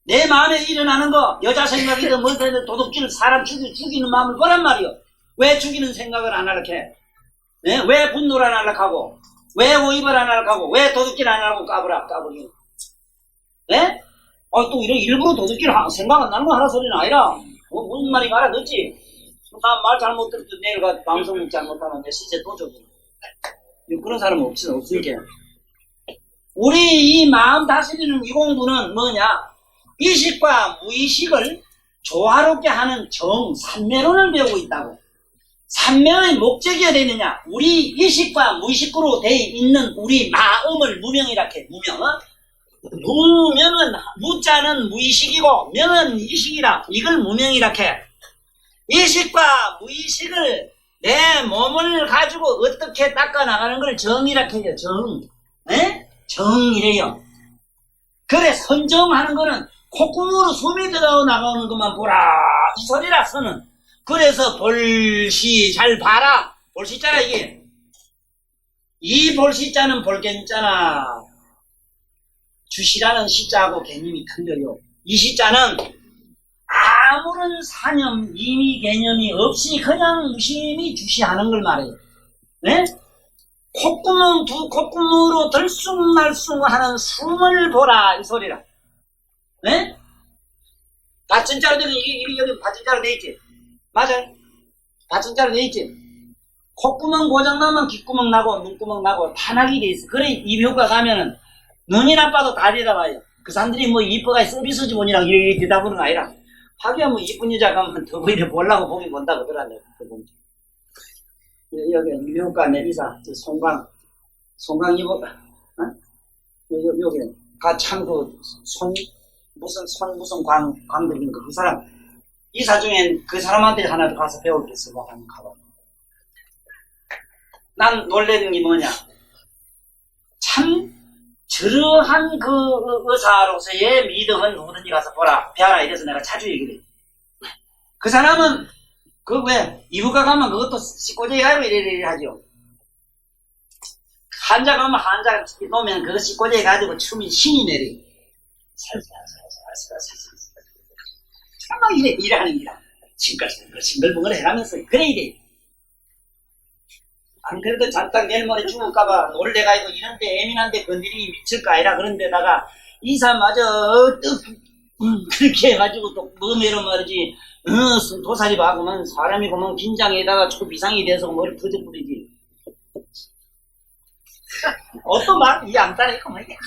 내 마음에 일어나는 거, 여자 생각이든 뭐든 도둑질, 사람 죽이는 마음을 보란 말이요. 왜 죽이는 생각을 안 하려고 해? 네? 왜 분노를 안 하려고 하고, 왜 오입을 안 하려고 하고, 왜 도둑질 안 하고 까불이. 네? 또 이런 일부러 도둑질 생각 안 나는 거 하라 소리는 아니라, 무슨 말인가 알아듣지? 나 말 잘못 들었지. 내일 가 방송 잘못하면 내 시세 또 줘줘. 그런 사람은 없으니까. 우리 이 마음 다스리는 이 공부는 뭐냐? 의식과 무의식을 조화롭게 하는 산매론을 배우고 있다고. 산매의 목적이 어디느냐? 우리 의식과 무의식으로 돼 있는 우리 마음을 무명이라 해. 무명은 무자는 무의식이고 명은 의식이라. 이걸 무명이라 해. 의식과 무의식을 내 몸을 가지고 어떻게 닦아 나가는 걸 정이라 해요. 정이래요. 그래 선정하는 거는 콧구멍으로 숨이 들어 나가는 것만 보라 이 소리라 서는. 그래서 볼시 잘 봐라. 볼시자라 이게. 이 볼시자는 볼견자나 주시라는 시자하고 개념이 틀려요. 이 시자는 아무런 사념, 의미, 개념이 없이 그냥 무심히 주시하는 걸 말해요. 네? 두 콧구멍으로 들쑥날쑥하는 숨을 보라 이 소리라. 네? 받침자로 되는 이게 여기 받침자로 돼 있지. 맞아요. 받침자로 돼 있지. 콧구멍 고장나면 귓구멍 나고 눈구멍 나고 다 나게 돼 있어. 그래 입효과 가면은 눈이 나빠도 다 대답해요. 그 사람들이 뭐 이뻐가 서비스 직원이랑 이렇게 대답하는 거 아니라 하기야 뭐 이쁜 여자 가면 더 이렇게 보려고 보긴 본다 그러더라고요. 여기 입효과 내비사 송강 입효과 여기 가참 무슨 광들인 그 사람 이사 중엔 그 사람한테 하나 가서 배울 게 있어. 한번 가봐. 난 놀라는 게 뭐냐? 참 저러한 그 의사로서의 믿음은 누구든지 가서 보라 배워라 이래서 내가 자주 얘기를 해. 그 사람은 그 왜 이부가 가면 그것도 씻고제에 가고 이래 하죠. 한자 가면 한자 놓으면 그거 씻고제에 가지고 춤이 신이 내리. 살살살살살살살 막 이래 하는 기라. 싱글벙글 해가면서 그래 이래. 안 그래도 잠깐 내일 모레 죽을까봐 놀래가지고 이런데 예민한데 건드리기 미칠까 아니라 그런데다가 이사마저 그렇게 해가지고 또 뭐매로 말이지 도사리 박으면 사람이 보면 긴장에다가 초비상이 돼서 머리 터져버리지. 어떤 말 이해 안 따르니까 말이야.